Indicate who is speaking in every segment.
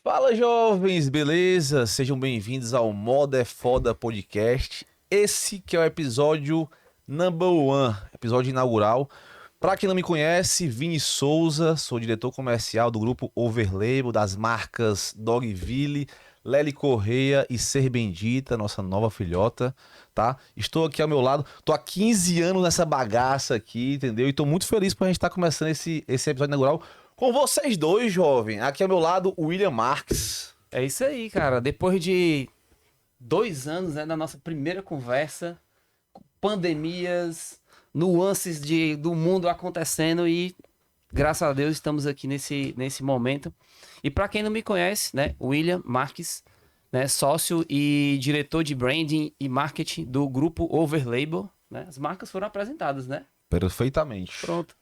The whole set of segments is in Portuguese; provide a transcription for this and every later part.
Speaker 1: Fala, jovens, beleza? Sejam bem-vindos ao Moda é Foda Podcast. Esse que é o episódio number one, episódio inaugural. Para quem não me conhece, Vini Souza, sou diretor comercial do grupo Overlabel, das marcas Dogville, Lely Correia e Ser Bendita, nossa nova filhota, tá? Estou aqui ao meu lado, tô há 15 anos nessa bagaça aqui, entendeu? E tô muito feliz por a gente estar começando esse episódio inaugural com vocês dois, jovem. Aqui ao meu lado, o William Marques.
Speaker 2: É isso aí, cara. Depois de 2 anos, né, da nossa primeira conversa, pandemias, nuances do mundo acontecendo e, graças a Deus, estamos aqui nesse momento. E para quem não me conhece, né, William Marques, né, sócio e diretor de branding e marketing do grupo Overlabel, né? As marcas foram apresentadas, né?
Speaker 1: Perfeitamente.
Speaker 2: Pronto.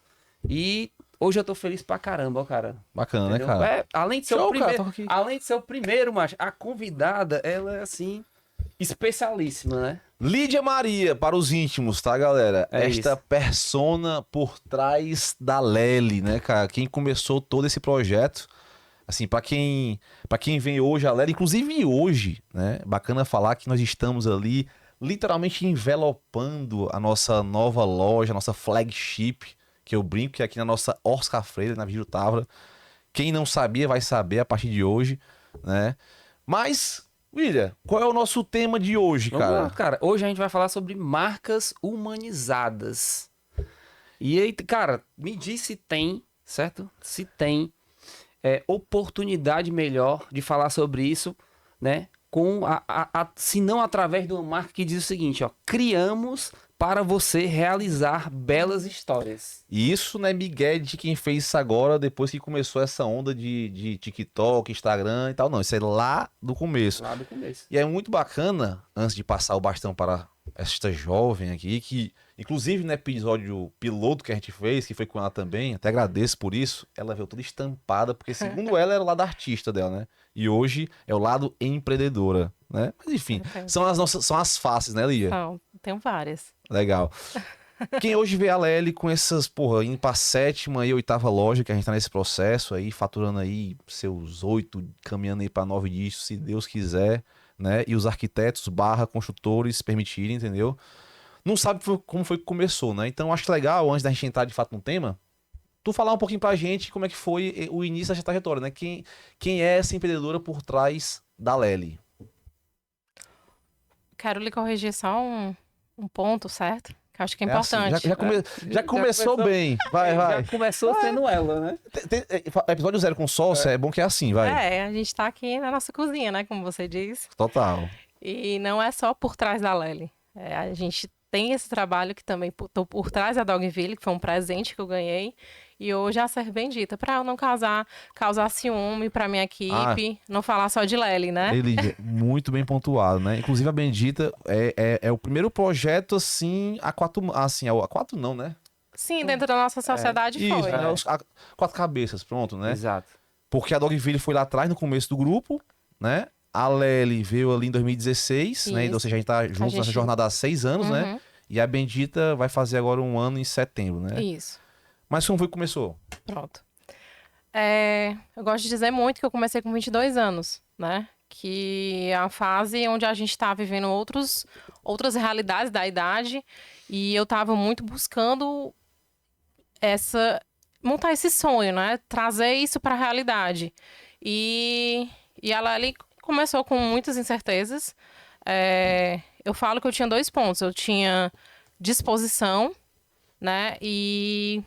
Speaker 2: E hoje eu tô feliz pra caramba, ó, cara.
Speaker 1: Bacana,
Speaker 2: Entendeu?
Speaker 1: né, cara?
Speaker 2: Além de ser
Speaker 1: Show,
Speaker 2: o
Speaker 1: cara,
Speaker 2: primeiro,
Speaker 1: tô aqui.
Speaker 2: além de ser o primeiro, macho, a convidada, ela é assim, especialíssima, né?
Speaker 1: Lídia Maria, para os íntimos, tá, galera?
Speaker 2: É
Speaker 1: Esta
Speaker 2: isso.
Speaker 1: persona por trás da Lely, né, cara? Quem começou todo esse projeto. Assim, para quem vem hoje a Lely, inclusive hoje, né? Bacana falar que nós estamos ali literalmente envelopando a nossa nova loja, a nossa flagship, que eu brinco que é aqui na nossa Oscar Freire, na Vigílio Távora. Quem não sabia vai saber a partir de hoje, né? Mas, William, qual é o nosso tema de hoje,
Speaker 2: Vamos lá,
Speaker 1: cara?
Speaker 2: cara. Hoje a gente vai falar sobre marcas humanizadas. E aí, cara, me diz se tem, certo? Se tem oportunidade melhor de falar sobre isso, né? Se não através de uma marca que diz o seguinte, ó, criamos para você realizar belas histórias.
Speaker 1: E isso não é migué de quem fez isso agora, depois que começou essa onda de TikTok, Instagram e tal. Não, isso é lá do começo.
Speaker 2: Lá do começo.
Speaker 1: E é muito bacana, antes de passar o bastão para esta jovem aqui, que inclusive no episódio piloto que a gente fez, que foi com ela também, até agradeço por isso, ela veio toda estampada, porque segundo ela era o lado artista dela, né? E hoje é o lado empreendedora, né? Mas enfim, são as faces, né, Lia?
Speaker 3: Não, tenho várias.
Speaker 1: Legal. Quem hoje vê a Lely com essas, porra, indo pra sétima e oitava loja, que a gente tá nesse processo aí, faturando aí seus 8, caminhando aí pra 9 dígitos, se Deus quiser, né? E os arquitetos barra construtores permitirem, entendeu? Não sabe como foi que começou, né? Então acho legal, antes da gente entrar de fato no tema, tu falar um pouquinho pra gente como é que foi o início dessa trajetória, né? Quem é essa empreendedora por trás da Lely?
Speaker 3: Quero lhe corrigir só um ponto, certo? Que eu acho que é
Speaker 1: Assim,
Speaker 3: importante.
Speaker 1: já começou bem. Vai, vai.
Speaker 2: Já começou sendo ela, né?
Speaker 1: Episódio zero com sócio é bom que é assim, vai.
Speaker 3: A gente tá aqui na nossa cozinha, né? Como você diz.
Speaker 1: Total.
Speaker 3: E não é só por trás da Lely. A gente tem esse trabalho que também tô por trás da Dogville, que foi um presente que eu ganhei. E hoje a Ser Bendita, pra eu não causar ciúme pra minha equipe, não falar só de Lely, né?
Speaker 1: Lídia, muito bem pontuado, né? Inclusive a Bendita é o primeiro projeto assim, a quatro não, né?
Speaker 3: Sim, dentro da nossa sociedade
Speaker 1: Isso,
Speaker 3: foi.
Speaker 1: né? A quatro cabeças, pronto, né?
Speaker 2: Exato.
Speaker 1: Porque a Dogville foi lá atrás, no começo do grupo, né? A Lely veio ali em 2016, né?
Speaker 3: Isso.
Speaker 1: Ou seja, a gente tá junto nessa jornada há 6 anos, né?
Speaker 3: Uhum.
Speaker 1: E a Bendita vai fazer agora um ano em setembro, né?
Speaker 3: Isso.
Speaker 1: Mas como foi que começou?
Speaker 3: Pronto. Eu gosto de dizer muito que eu comecei com 22 anos, né? Que é a fase onde a gente está vivendo outras realidades da idade e eu estava muito buscando montar esse sonho, né? Trazer isso para a realidade. E ela ali começou com muitas incertezas. Eu falo que eu tinha 2 pontos. Eu tinha disposição, né? E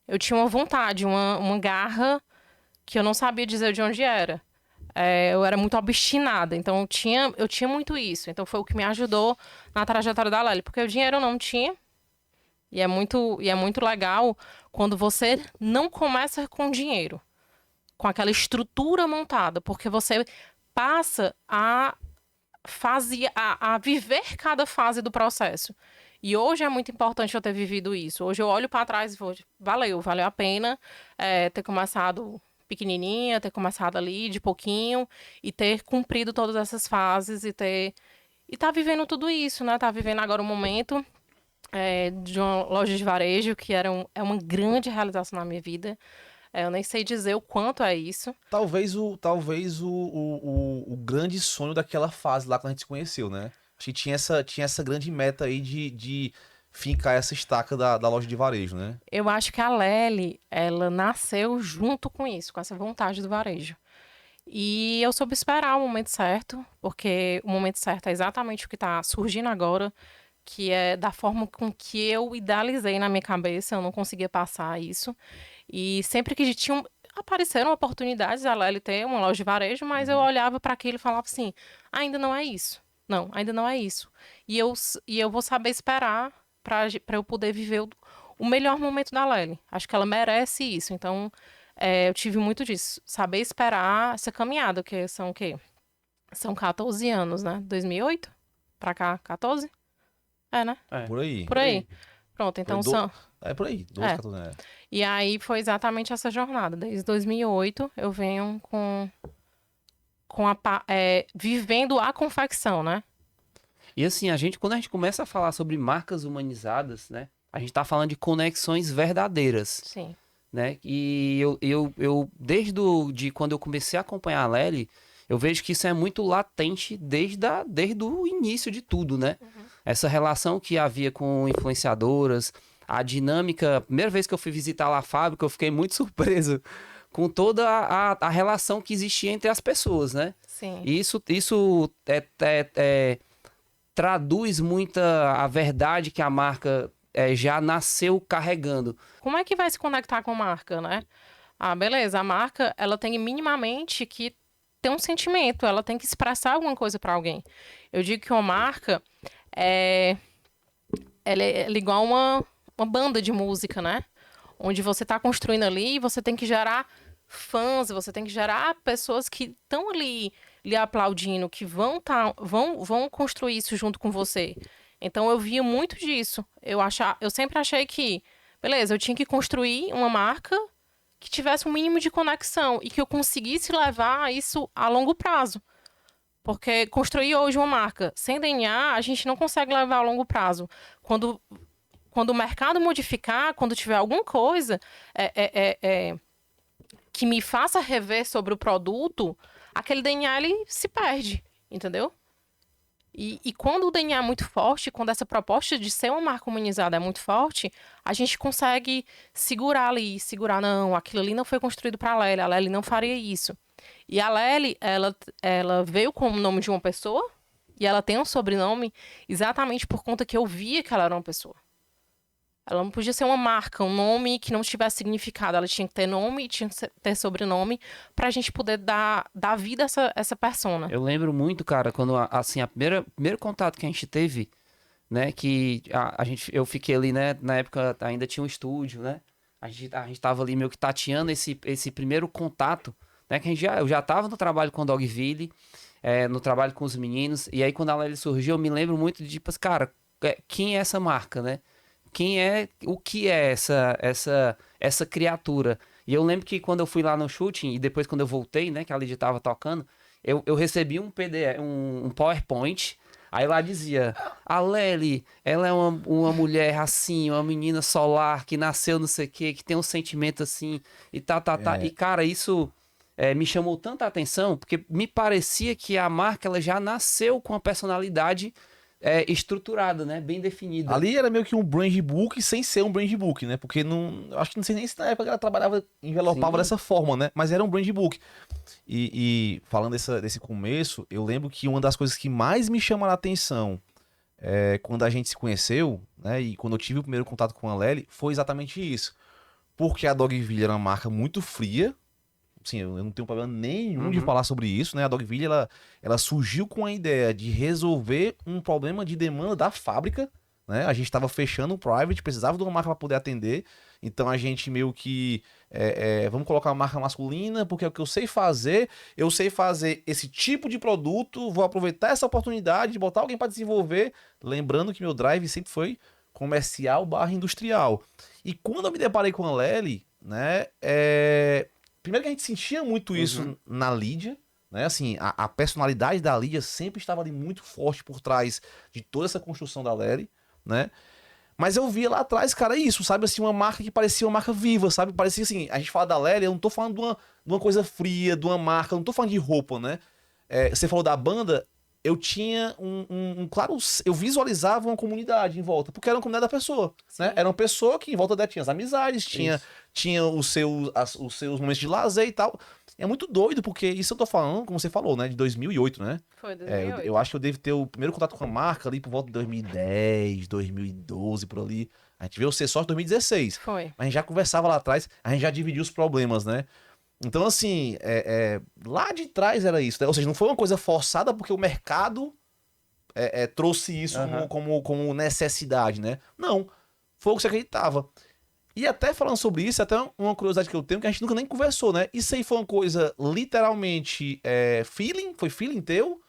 Speaker 3: eu tinha uma vontade, uma garra que eu não sabia dizer de onde era. Eu era muito obstinada, então eu tinha muito isso. Então foi o que me ajudou na trajetória da Lely, porque o dinheiro eu não tinha. E é muito legal quando você não começa com dinheiro, com aquela estrutura montada, porque você passa a viver cada fase do processo. E hoje é muito importante eu ter vivido isso. Hoje eu olho para trás e vou, valeu a pena ter começado pequenininha, ter começado ali de pouquinho e ter cumprido todas essas fases e tá vivendo tudo isso, né? Tá vivendo agora um momento de uma loja de varejo que é uma grande realização na minha vida. Eu nem sei dizer o quanto é isso.
Speaker 1: Talvez o grande sonho daquela fase lá quando a gente se conheceu, né? Acho que tinha essa grande meta aí de fincar essa estaca da loja de varejo, né?
Speaker 3: Eu acho que a Lely, ela nasceu junto com isso, com essa vontade do varejo. E eu soube esperar o momento certo, porque o momento certo é exatamente o que está surgindo agora, que é da forma com que eu idealizei na minha cabeça, eu não conseguia passar isso. E sempre que apareceram oportunidades, a Lely ter uma loja de varejo, mas eu olhava para aquilo e falava assim, ainda não é isso. Não, ainda não é isso. E eu vou saber esperar para eu poder viver o melhor momento da Lely. Acho que ela merece isso. Então, eu tive muito disso. Saber esperar essa caminhada, que são o quê? São 14 anos, né? 2008? Pra cá, 14? É, né?
Speaker 1: Por aí.
Speaker 3: Por aí. Pronto, então
Speaker 1: Foi
Speaker 3: são...
Speaker 1: É por aí, 12,
Speaker 3: É.
Speaker 1: 14, né?
Speaker 3: E aí foi exatamente essa jornada. Desde 2008 eu venho vivendo a confecção, né?
Speaker 2: E assim, quando a gente começa a falar sobre marcas humanizadas, né? A gente tá falando de conexões verdadeiras,
Speaker 3: Sim.
Speaker 2: né? E eu desde de quando eu comecei a acompanhar a Lely, eu vejo que isso é muito latente desde o início de tudo, né? Essa relação que havia com influenciadoras, a dinâmica. A primeira vez que eu fui visitar lá a fábrica, eu fiquei muito surpreso com toda a relação que existia entre as pessoas, né?
Speaker 3: Sim.
Speaker 2: E isso traduz muita a verdade que a marca já nasceu carregando.
Speaker 3: Como é que vai se conectar com a marca, né? Ah, beleza. A marca, ela tem minimamente que ter um sentimento, ela tem que expressar alguma coisa para alguém. Eu digo que uma marca ela é igual uma banda de música, né? Onde você está construindo ali, você tem que gerar fãs, você tem que gerar pessoas que estão ali lhe aplaudindo, que vão construir isso junto com você. Então eu via muito disso. Eu sempre achei que, beleza, eu tinha que construir uma marca que tivesse um mínimo de conexão e que eu conseguisse levar isso a longo prazo. Porque construir hoje uma marca sem DNA, a gente não consegue levar a longo prazo. Quando o mercado modificar, quando tiver alguma coisa que me faça rever sobre o produto, aquele DNA ele se perde, entendeu? E quando o DNA é muito forte, quando essa proposta de ser uma marca humanizada é muito forte, a gente consegue segurar, não, aquilo ali não foi construído para a Lely não faria isso. E a Lely, ela veio com o nome de uma pessoa, e ela tem um sobrenome exatamente por conta que eu via que ela era uma pessoa. Ela não podia ser uma marca, um nome que não tivesse significado. Ela tinha que ter nome e tinha que ter sobrenome pra gente poder dar vida a essa persona.
Speaker 2: Eu lembro muito, cara, quando assim, primeiro contato que a gente teve, né, que eu fiquei ali, né, na época ainda tinha um estúdio, né, a gente tava ali meio que tateando esse primeiro contato, né, que eu já tava no trabalho com o Dogville, no trabalho com os meninos, e aí quando a Lely surgiu, eu me lembro muito de, tipo, cara, quem é essa marca, né? O que é essa criatura? E eu lembro que quando eu fui lá no shooting, e depois quando eu voltei, né, que a Lidia tava tocando, eu recebi um PDF, um PowerPoint, aí lá dizia, a Lely, ela é uma mulher assim, uma menina solar, que nasceu não sei o quê, que tem um sentimento assim, e tá. E, cara, isso me chamou tanta atenção, porque me parecia que a marca, ela já nasceu com a personalidade estruturada, né? Bem definida.
Speaker 1: Ali era meio que um brand book sem ser um brand book, né? Porque eu acho que não sei nem se na época ela trabalhava, envelopava dessa forma, né? Mas era um brand book. E falando desse começo, eu lembro que uma das coisas que mais me chama a atenção quando a gente se conheceu, né? E quando eu tive o primeiro contato com a Lely, foi exatamente isso. Porque a Dogville era uma marca muito fria. Sim, eu não tenho problema nenhum de falar sobre isso, né? A Dogville, ela surgiu com a ideia de resolver um problema de demanda da fábrica, né? A gente estava fechando um private, precisava de uma marca para poder atender, então a gente meio que, vamos colocar uma marca masculina, porque é o que eu sei fazer esse tipo de produto, vou aproveitar essa oportunidade de botar alguém para desenvolver, lembrando que meu drive sempre foi comercial/industrial. E quando eu me deparei com a Lely, né, primeiro que a gente sentia muito isso na Lídia, né? Assim, a personalidade da Lídia sempre estava ali muito forte por trás de toda essa construção da Lely, né? Mas eu via lá atrás, cara, isso, sabe? Assim, uma marca que parecia uma marca viva, sabe? Parecia assim, a gente fala da Lélia, eu não tô falando de uma coisa fria, de uma marca, eu não tô falando de roupa, né? Você falou da banda, eu tinha claro, eu visualizava uma comunidade em volta, porque era uma comunidade da pessoa, né? Era uma pessoa que em volta dela tinha as amizades, tinha os seus momentos de lazer e tal. É muito doido, porque isso eu tô falando, como você falou, né? De 2008, né?
Speaker 3: Foi 2008.
Speaker 1: Eu acho que eu devo ter o primeiro contato com a marca ali por volta de 2010, 2012, por ali. A gente veio ser só em 2016.
Speaker 3: Foi.
Speaker 1: Mas a gente já conversava lá atrás, a gente já dividia os problemas, né? Então, assim, lá de trás era isso, né? Ou seja, não foi uma coisa forçada porque o mercado trouxe isso como necessidade, né? Não, foi o que você acreditava. E até falando sobre isso, até uma curiosidade que eu tenho, que a gente nunca nem conversou, né? Isso aí foi uma coisa literalmente feeling? Foi feeling teu?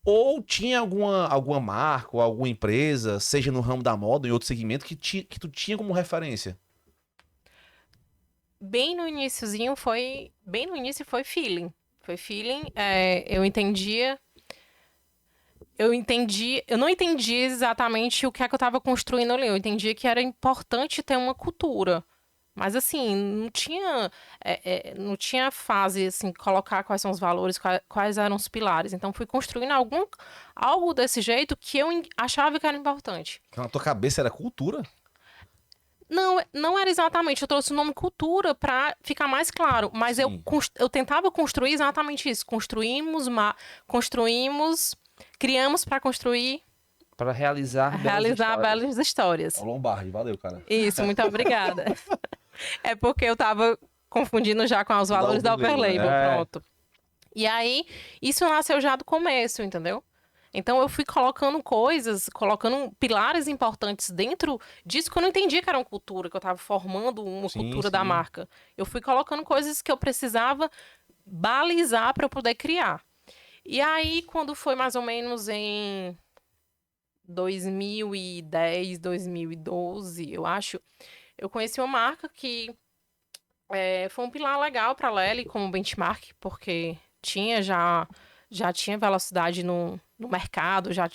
Speaker 1: Ou tinha alguma marca ou alguma empresa, seja no ramo da moda ou em outro segmento, que tu tinha como referência?
Speaker 3: Bem no iniciozinho foi... Bem no início foi feeling. Foi feeling. Eu entendia... Eu não entendi exatamente o que é que eu estava construindo ali. Eu entendia que era importante ter uma cultura. Mas, assim, não tinha fase, assim, colocar quais são os valores, quais eram os pilares. Então, fui construindo algo desse jeito que eu achava que era importante.
Speaker 1: Que na tua cabeça era cultura?
Speaker 3: Não era exatamente. Eu trouxe o nome cultura para ficar mais claro. Mas eu tentava construir exatamente isso. Criamos para construir...
Speaker 2: Para realizar
Speaker 3: belas histórias.
Speaker 1: É o Lombardi, valeu, cara.
Speaker 3: Isso, muito obrigada. É porque eu tava confundindo já com os valores da Overlabel, pronto. E aí, isso nasceu já do começo, entendeu? Então, eu fui colocando colocando pilares importantes dentro disso que eu não entendia que era uma cultura, que eu tava formando uma cultura da marca. Eu fui colocando coisas que eu precisava balizar para eu poder criar. E aí, quando foi mais ou menos em 2010, 2012, eu acho, eu conheci uma marca que foi um pilar legal para a Lely como benchmark, porque já tinha velocidade no mercado, já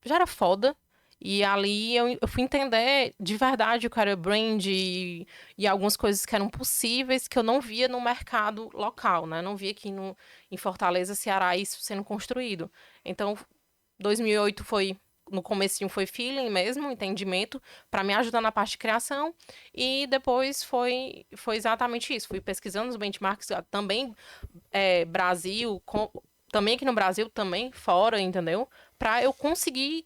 Speaker 3: era foda. E ali eu fui entender de verdade o que era brand e algumas coisas que eram possíveis que eu não via no mercado local, né? Não via aqui em Fortaleza, Ceará, isso sendo construído. Então, 2008 no comecinho foi feeling mesmo, entendimento, para me ajudar na parte de criação. E depois foi exatamente isso. Fui pesquisando os benchmarks, também Brasil, também aqui no Brasil, também fora, entendeu? Para eu conseguir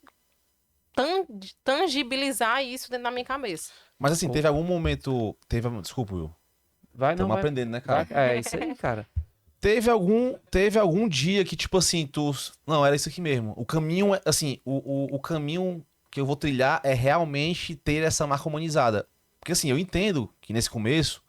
Speaker 3: tangibilizar isso dentro da minha cabeça.
Speaker 1: Mas assim, teve algum momento... Desculpa, Will. Estamos aprendendo, né, cara?
Speaker 2: É isso aí, cara.
Speaker 1: Teve algum dia que, tipo assim, não, era isso aqui mesmo. O caminho, assim, o caminho que eu vou trilhar é realmente ter essa marca humanizada. Porque, assim, eu entendo que nesse começo,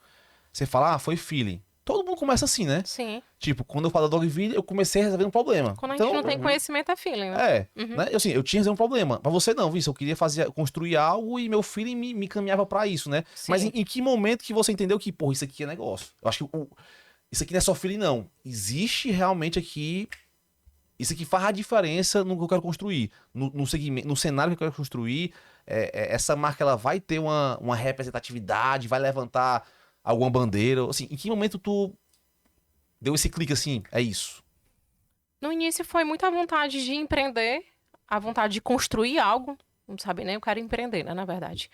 Speaker 1: você fala, foi feeling. Todo mundo começa assim, né?
Speaker 3: Sim.
Speaker 1: Tipo, quando eu falo da Dogville, eu comecei a resolver um problema.
Speaker 3: Quando a gente não tem conhecimento, é feeling, né?
Speaker 1: Né? Assim, eu tinha resolver um problema. Pra você não, Vinícius, eu queria construir algo e meu feeling me caminhava pra isso, né?
Speaker 3: Sim.
Speaker 1: Mas em que momento que você entendeu que, porra, isso aqui é negócio? Eu acho que isso aqui não é só feeling, não. Existe realmente aqui... Isso aqui faz a diferença no que eu quero construir. No segmento, no cenário que eu quero construir. Essa marca, ela vai ter uma representatividade, vai levantar alguma bandeira. Assim, em que momento tu deu esse clique assim? É isso.
Speaker 3: No início foi muita vontade de empreender, a vontade de construir algo. Não sabia nem eu quero empreender, né, na verdade.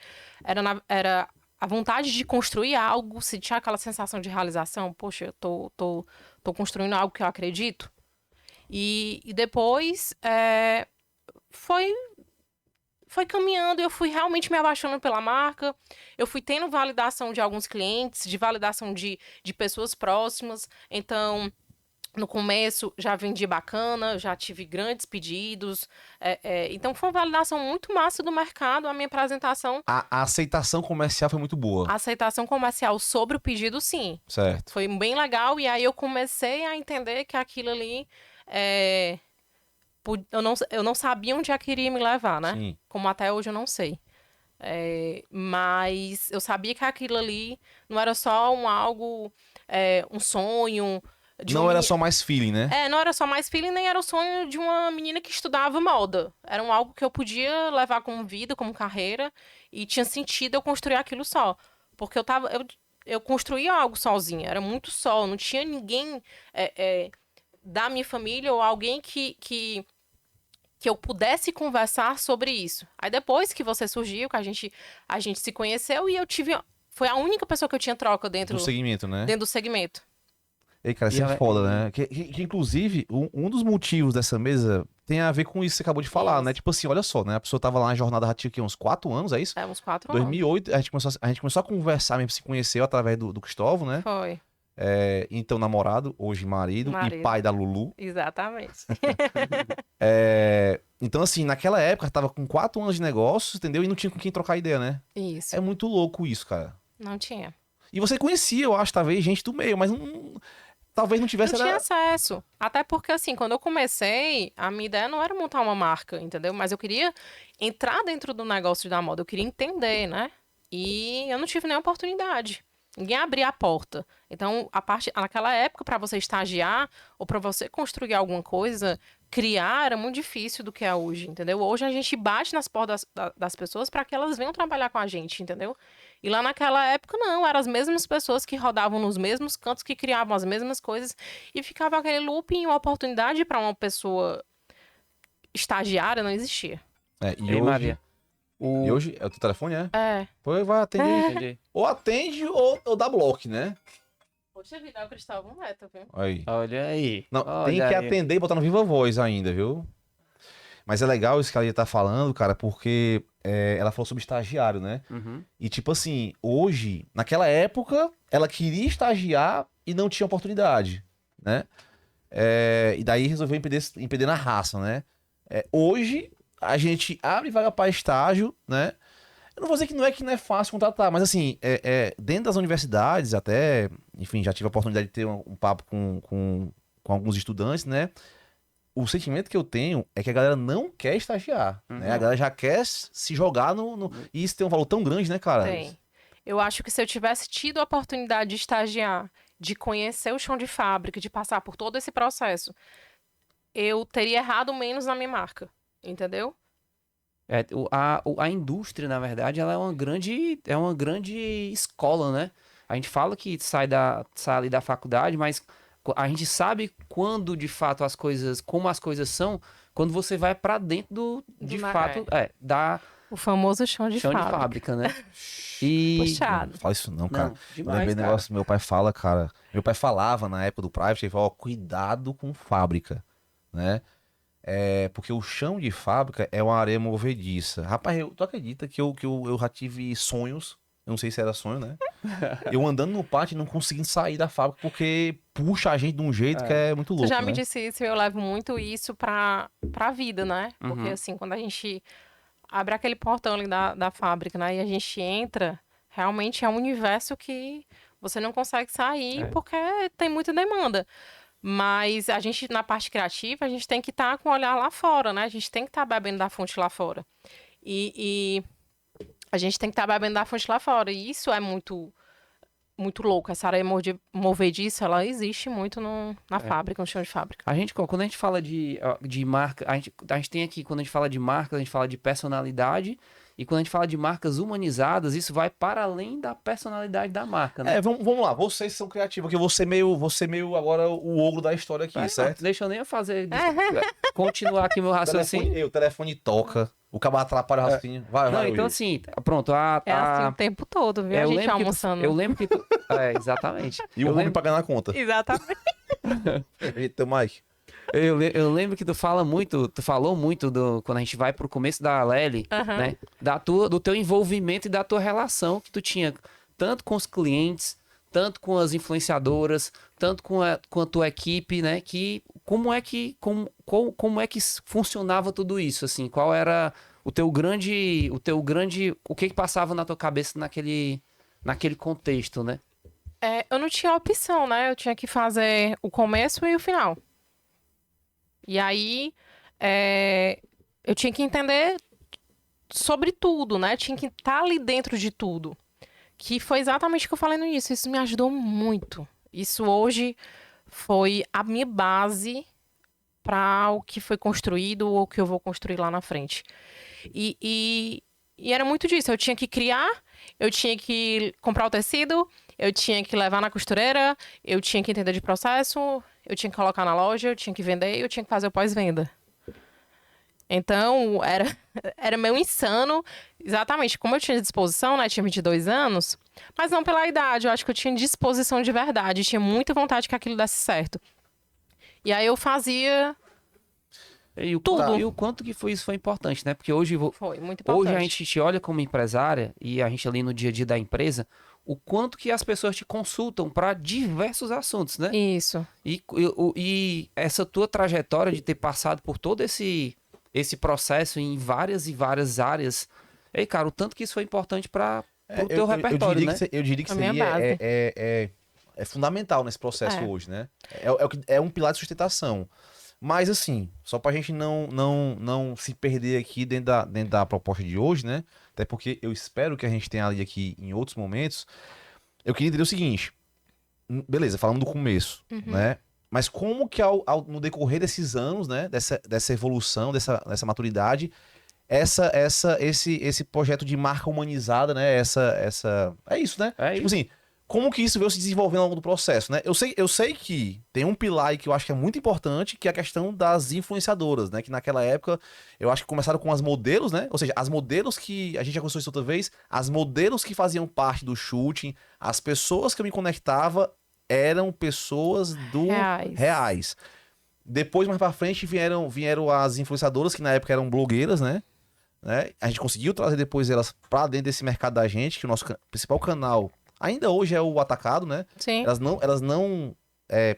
Speaker 3: Era a vontade de construir algo, se tinha aquela sensação de realização. Poxa, eu tô construindo algo que eu acredito. E depois foi caminhando e eu fui realmente me apaixonando pela marca. Eu fui tendo validação de alguns clientes, de validação de pessoas próximas. Então, no começo, já vendi bacana, já tive grandes pedidos. Então, foi uma validação muito massa do mercado, a minha apresentação.
Speaker 1: A aceitação comercial foi muito boa.
Speaker 3: A aceitação comercial sobre o pedido, sim.
Speaker 1: Certo.
Speaker 3: Foi bem legal. E aí, eu comecei a entender que aquilo ali... Eu não sabia onde eu queria me levar, né?
Speaker 1: Sim.
Speaker 3: Como até hoje eu não sei. Mas eu sabia que aquilo ali não era só um sonho,
Speaker 1: Não era só mais feeling, né?
Speaker 3: Não era só mais feeling, nem era o sonho de uma menina que estudava moda. Era algo que eu podia levar como vida, como carreira, e tinha sentido eu construir aquilo só. Porque eu construía algo sozinha, era muito só, não tinha ninguém da minha família ou alguém que eu pudesse conversar sobre isso. Aí depois que você surgiu, que a gente se conheceu, e eu tive... Foi a única pessoa que eu tinha troca dentro
Speaker 1: Do segmento, né?
Speaker 3: do segmento.
Speaker 1: Ei, cara, isso é foda, né? Que, inclusive, um dos motivos dessa mesa tem a ver com isso que você acabou de falar,
Speaker 3: Isso.
Speaker 1: né? Tipo assim, olha só, né? A pessoa tava lá na jornada rativa aqui uns 4 anos, é isso?
Speaker 3: Uns 4 anos.
Speaker 1: 2008, a gente começou a conversar mesmo, se conheceu através do Cristóvão, né?
Speaker 3: Foi,
Speaker 1: Então namorado, hoje marido, e
Speaker 3: Marido.
Speaker 1: pai da Lulu.
Speaker 3: exatamente.
Speaker 1: Então assim, naquela época tava com 4 anos de negócio, entendeu? E não tinha com quem trocar ideia, né?
Speaker 3: Isso,
Speaker 1: É muito louco isso, cara.
Speaker 3: não tinha.
Speaker 1: E você conhecia, eu acho, talvez, gente do meio, mas talvez não tivesse...
Speaker 3: Não tinha acesso. Até porque, assim, quando eu comecei, a minha ideia não era montar uma marca, entendeu? Mas eu queria entrar dentro do negócio da moda, eu queria entender, né? E eu não tive nem oportunidade. Ninguém abria a porta. Então, naquela época, para você estagiar ou para você construir alguma coisa, criar era muito difícil do que é hoje, entendeu? Hoje a gente bate nas portas das pessoas para que elas venham trabalhar com a gente, entendeu? E lá naquela época, não. Eram as mesmas pessoas que rodavam nos mesmos cantos, que criavam as mesmas coisas. E ficava aquele looping, uma oportunidade para uma pessoa estagiária não existia.
Speaker 1: E
Speaker 2: Ei,
Speaker 1: hoje...
Speaker 2: Maria.
Speaker 1: E hoje, é o teu telefone, é?
Speaker 3: Pois
Speaker 1: vai atender.
Speaker 2: Entendi.
Speaker 1: Ou atende ou dá bloco, né?
Speaker 3: Poxa vida, é o Cristóvão Neto, viu?
Speaker 1: Aí.
Speaker 2: Olha aí.
Speaker 1: Não,
Speaker 2: Olha
Speaker 1: tem que
Speaker 2: aí.
Speaker 1: atender e botar no Viva Voz ainda, viu? Mas é legal isso que ela ia estar falando, cara, porque ela falou sobre estagiário, né?
Speaker 2: Uhum.
Speaker 1: E tipo assim, hoje, naquela época, ela queria estagiar e não tinha oportunidade, né? E daí resolveu empreender na raça, né? Hoje, a gente abre vaga para estágio, né? Eu não vou dizer que não é fácil contratar, mas assim, dentro das universidades até, enfim, já tive a oportunidade de ter um papo com alguns estudantes, né? O sentimento que eu tenho é que a galera não quer estagiar, né? A galera já quer se jogar E isso tem um valor tão grande, né, cara?
Speaker 3: Tem. Eu acho que se eu tivesse tido a oportunidade de estagiar, de conhecer o chão de fábrica, de passar por todo esse processo, eu teria errado menos na minha marca, entendeu?
Speaker 2: A indústria, na verdade, ela é uma grande escola, né? A gente fala que sai ali da faculdade, mas a gente sabe quando, de fato, como as coisas são, quando você vai pra dentro da
Speaker 3: O famoso chão de
Speaker 2: fábrica, né? E...
Speaker 3: Puxado.
Speaker 1: Não fala isso não, cara.
Speaker 2: Não, demais,
Speaker 1: Lembrei do
Speaker 2: cara.
Speaker 1: negócio que meu pai fala, cara. Meu pai falava na época do Private, ele falava, ó, cuidado com fábrica, né? Porque o chão de fábrica é uma areia movediça. Rapaz, tu acredita que eu já tive sonhos, eu não sei se era sonho, né? Eu andando no pátio e não conseguindo sair da fábrica porque puxa a gente de um jeito que é muito louco,
Speaker 3: Tu já
Speaker 1: né?
Speaker 3: me disse isso, eu levo muito isso pra vida, né? Porque
Speaker 2: Uhum.
Speaker 3: assim, quando a gente abre aquele portão ali da fábrica, né? E a gente entra, realmente é um universo que você não consegue sair porque tem muita demanda. Mas a gente, na parte criativa, a gente tem que estar com o olhar lá fora, né? A gente tem que estar bebendo da fonte lá fora. E a gente tem que estar bebendo da fonte lá fora. E isso é muito, muito louco. Essa areia movediça, ela existe muito na fábrica, no chão de fábrica.
Speaker 2: Quando a gente fala de marca, a gente tem aqui, quando a gente fala de marca, a gente fala de personalidade. E quando a gente fala de marcas humanizadas, isso vai para além da personalidade da marca, né?
Speaker 1: Vamos lá, vocês são criativos, que eu vou ser meio agora o ogro da história aqui, certo?
Speaker 2: Deixa eu nem continuar aqui meu raciocínio.
Speaker 1: O telefone toca, o cabo atrapalha o raciocínio. Vai,
Speaker 2: Não,
Speaker 1: vai.
Speaker 2: então assim, pronto.
Speaker 3: É assim o tempo todo, viu? A gente almoçando.
Speaker 2: Eu lembro que exatamente.
Speaker 1: E o homem pagando a conta.
Speaker 3: Exatamente.
Speaker 1: Eita, Mike.
Speaker 2: Eu lembro que tu falou muito quando a gente vai pro começo da Lely, né? Do teu envolvimento e da tua relação que tu tinha tanto com os clientes, tanto com as influenciadoras, tanto com a tua equipe, né? Como é que funcionava tudo isso, assim? Qual era o que passava na tua cabeça naquele contexto, né?
Speaker 3: Eu não tinha opção, né? Eu tinha que fazer o começo e o final. E aí, eu tinha que entender sobre tudo, né? Tinha que estar ali dentro de tudo. Que foi exatamente o que eu falei no início. Isso me ajudou muito. Isso hoje foi a minha base para o que foi construído ou o que eu vou construir lá na frente. E era muito disso. Eu tinha que criar, eu tinha que comprar o tecido, eu tinha que levar na costureira, eu tinha que entender de processo, eu tinha que colocar na loja, eu tinha que vender, eu tinha que fazer o pós-venda. Então, era meio insano. Exatamente, como eu tinha disposição, né? Tinha 22 anos, mas não pela idade. Eu acho que eu tinha disposição de verdade. Tinha muita vontade que aquilo desse certo. E aí eu fazia tudo.
Speaker 2: E o quanto que isso foi importante, né? Porque hoje,
Speaker 3: Foi muito importante.
Speaker 2: hoje a gente te olha como empresária e a gente ali no dia a dia da empresa, o quanto que as pessoas te consultam para diversos assuntos, né?
Speaker 3: Isso.
Speaker 2: E essa tua trajetória de ter passado por todo esse processo em várias e várias áreas, aí, cara, o tanto que isso foi importante para o teu repertório, né?
Speaker 1: Eu diria que
Speaker 3: A minha
Speaker 1: seria
Speaker 3: base.
Speaker 1: é fundamental nesse processo
Speaker 3: É.
Speaker 1: hoje, né? É um pilar de sustentação. Mas assim, só pra gente não se perder aqui dentro da proposta de hoje, né? Até porque eu espero que a gente tenha ali aqui em outros momentos. Eu queria entender o seguinte. Beleza, falando do começo, né? Mas como que no decorrer desses anos, né? Dessa evolução, dessa maturidade, esse projeto de marca humanizada, né? É isso, né?
Speaker 2: É
Speaker 1: Tipo
Speaker 2: isso.
Speaker 1: assim, como que isso veio se desenvolvendo ao longo do processo, né? Eu sei que tem um pilar aí que eu acho que é muito importante, que é a questão das influenciadoras, né? Que naquela época, eu acho que começaram com as modelos, né? Ou seja, as modelos que, a gente já conversou isso outra vez, as modelos que faziam parte do shooting, as pessoas que eu me conectava eram pessoas reais. Depois, mais pra frente, vieram as influenciadoras, que na época eram blogueiras, né? A gente conseguiu trazer depois elas pra dentro desse mercado da gente, que o nosso principal canal ainda hoje é o atacado, né?
Speaker 3: Sim.
Speaker 1: Elas não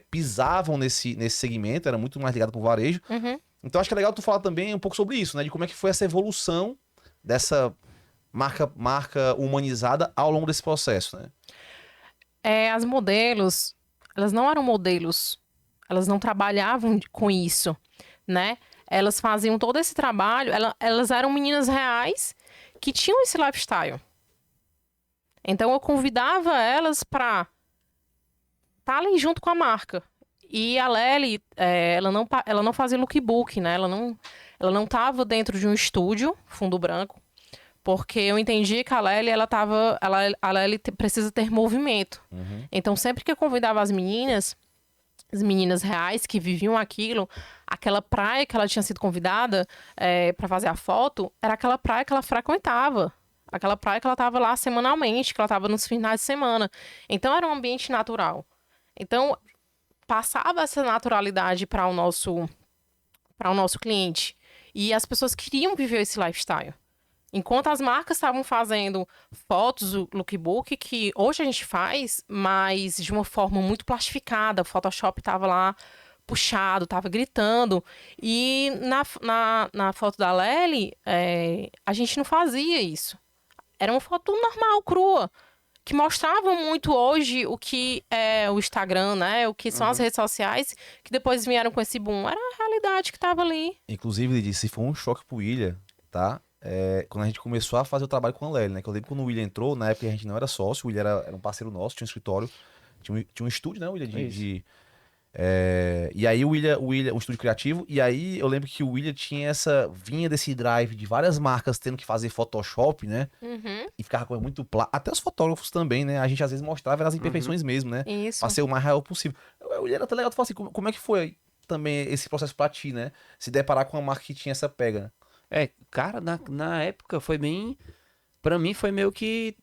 Speaker 1: pisavam nesse segmento, era muito mais ligado pro varejo.
Speaker 3: Uhum.
Speaker 1: Então acho que é legal tu falar também um pouco sobre isso, né? De como é que foi essa evolução dessa marca humanizada ao longo desse processo, né?
Speaker 3: As modelos, elas não eram modelos, elas não trabalhavam com isso, né? Elas faziam todo esse trabalho, elas eram meninas reais que tinham esse lifestyle. Então eu convidava elas para estarem junto com a marca. E a Lely, ela não fazia lookbook, né? Ela não estava dentro de um estúdio, fundo branco, porque eu entendi que a Lely, a Lely precisa ter movimento. Então, sempre que eu convidava as meninas reais que viviam aquilo, aquela praia que ela tinha sido convidada para fazer a foto, era aquela praia que ela frequentava. Aquela praia que ela estava lá semanalmente, que ela estava nos finais de semana. Então, era um ambiente natural. Então, passava essa naturalidade para o nosso cliente. E as pessoas queriam viver esse lifestyle. Enquanto as marcas estavam fazendo fotos, o lookbook, que hoje a gente faz, mas de uma forma muito plastificada. O Photoshop estava lá puxado, estava gritando. E na foto da Lely, a gente não fazia isso. Era uma foto normal, crua, que mostrava muito hoje o que é o Instagram, né? O que são as redes sociais, que depois vieram com esse boom. Era a realidade que estava ali.
Speaker 1: Inclusive, ele disse, foi um choque pro William, tá? Quando a gente começou a fazer o trabalho com a Lely, né? Que eu lembro quando o William entrou, na época a gente não era sócio, o William era um parceiro nosso, tinha um escritório, tinha um estúdio, né, William? E aí o William, um estúdio criativo, e aí eu lembro que o William vinha desse drive de várias marcas tendo que fazer Photoshop, né? E ficava com muito até os fotógrafos também, né? A gente às vezes mostrava as imperfeições mesmo, né?
Speaker 3: Isso.
Speaker 1: Pra ser o mais real possível. O William era até legal tu falar assim, como é que foi também esse processo pra ti, né? Se deparar com uma marca que tinha essa pega, né?
Speaker 2: Cara, na época foi bem... Pra mim foi meio que...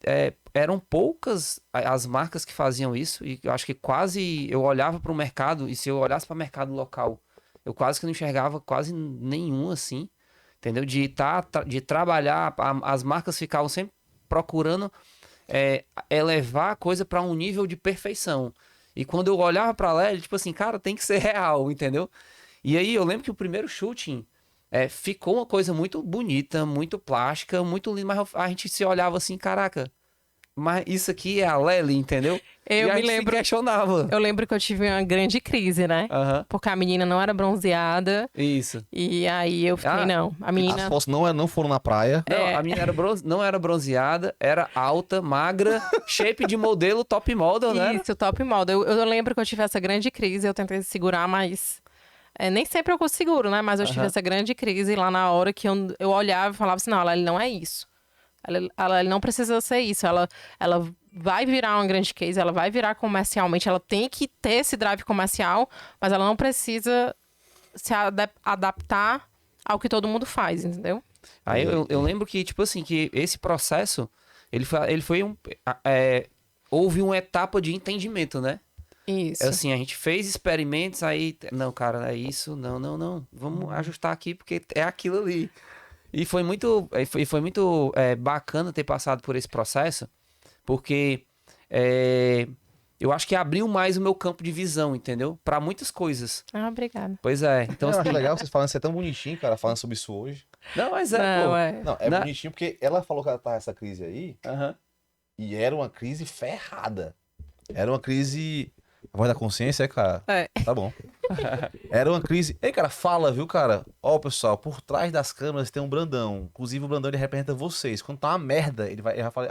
Speaker 2: eram poucas as marcas que faziam isso. E eu acho que quase... Eu olhava pro mercado, e se eu olhasse para o mercado local, eu quase que não enxergava quase nenhum assim. Entendeu? De trabalhar... As marcas ficavam sempre procurando elevar a coisa pra um nível de perfeição. E quando eu olhava pra lá, tipo assim, cara, tem que ser real, entendeu? E aí eu lembro que o primeiro shooting... ficou uma coisa muito bonita, muito plástica, muito linda, mas a gente se olhava assim, caraca, mas isso aqui é a Lely, entendeu?
Speaker 3: Eu
Speaker 2: e a
Speaker 3: me
Speaker 2: gente se
Speaker 3: lembro.
Speaker 2: questionava.
Speaker 3: Eu lembro que eu tive uma grande crise, né?
Speaker 2: Aham,
Speaker 3: Porque a menina não era bronzeada.
Speaker 2: isso.
Speaker 3: E aí eu fiquei,
Speaker 2: Ah,
Speaker 3: não. A
Speaker 1: As
Speaker 3: menina.
Speaker 1: fotos não foram na praia.
Speaker 2: Não,
Speaker 3: É.
Speaker 2: a menina era não era bronzeada, era alta, magra, shape de modelo top model, né?
Speaker 3: Isso, top model. Eu lembro que eu tive essa grande crise, eu tentei segurar, mas. Nem sempre eu seguro, né? Mas eu tive
Speaker 2: Aham.
Speaker 3: essa grande crise lá na hora que eu olhava e falava assim: não, ele não é isso. Ela não precisa ser isso. Ela vai virar uma grande case, ela vai virar comercialmente, ela tem que ter esse drive comercial, mas ela não precisa se adaptar ao que todo mundo faz, entendeu?
Speaker 2: Aí eu lembro que, tipo assim, que esse processo, ele foi um... houve uma etapa de entendimento, né?
Speaker 3: Isso.
Speaker 2: Assim, a gente fez experimentos, aí... Não, cara, é isso, não. Vamos ajustar aqui, porque é aquilo ali. E foi muito bacana ter passado por esse processo, porque eu acho que abriu mais o meu campo de visão, entendeu? Pra muitas coisas.
Speaker 3: Obrigada.
Speaker 2: Pois é. Então,
Speaker 1: Eu acho
Speaker 2: assim...
Speaker 1: legal vocês falando, você é tão bonitinho, cara, falando sobre isso hoje.
Speaker 2: Não, mas
Speaker 3: Não,
Speaker 2: pô.
Speaker 1: Não, é
Speaker 2: Na-
Speaker 1: bonitinho porque ela falou que ela tava nessa crise aí,
Speaker 2: Aham.
Speaker 1: e era uma crise ferrada. Era uma crise... A voz da consciência, cara?
Speaker 3: É.
Speaker 1: Tá bom. Era uma crise... Ei, cara, fala, viu, cara? Ó, pessoal, por trás das câmeras tem um Brandão. Inclusive, o Brandão, ele representa vocês. Quando tá uma merda, ele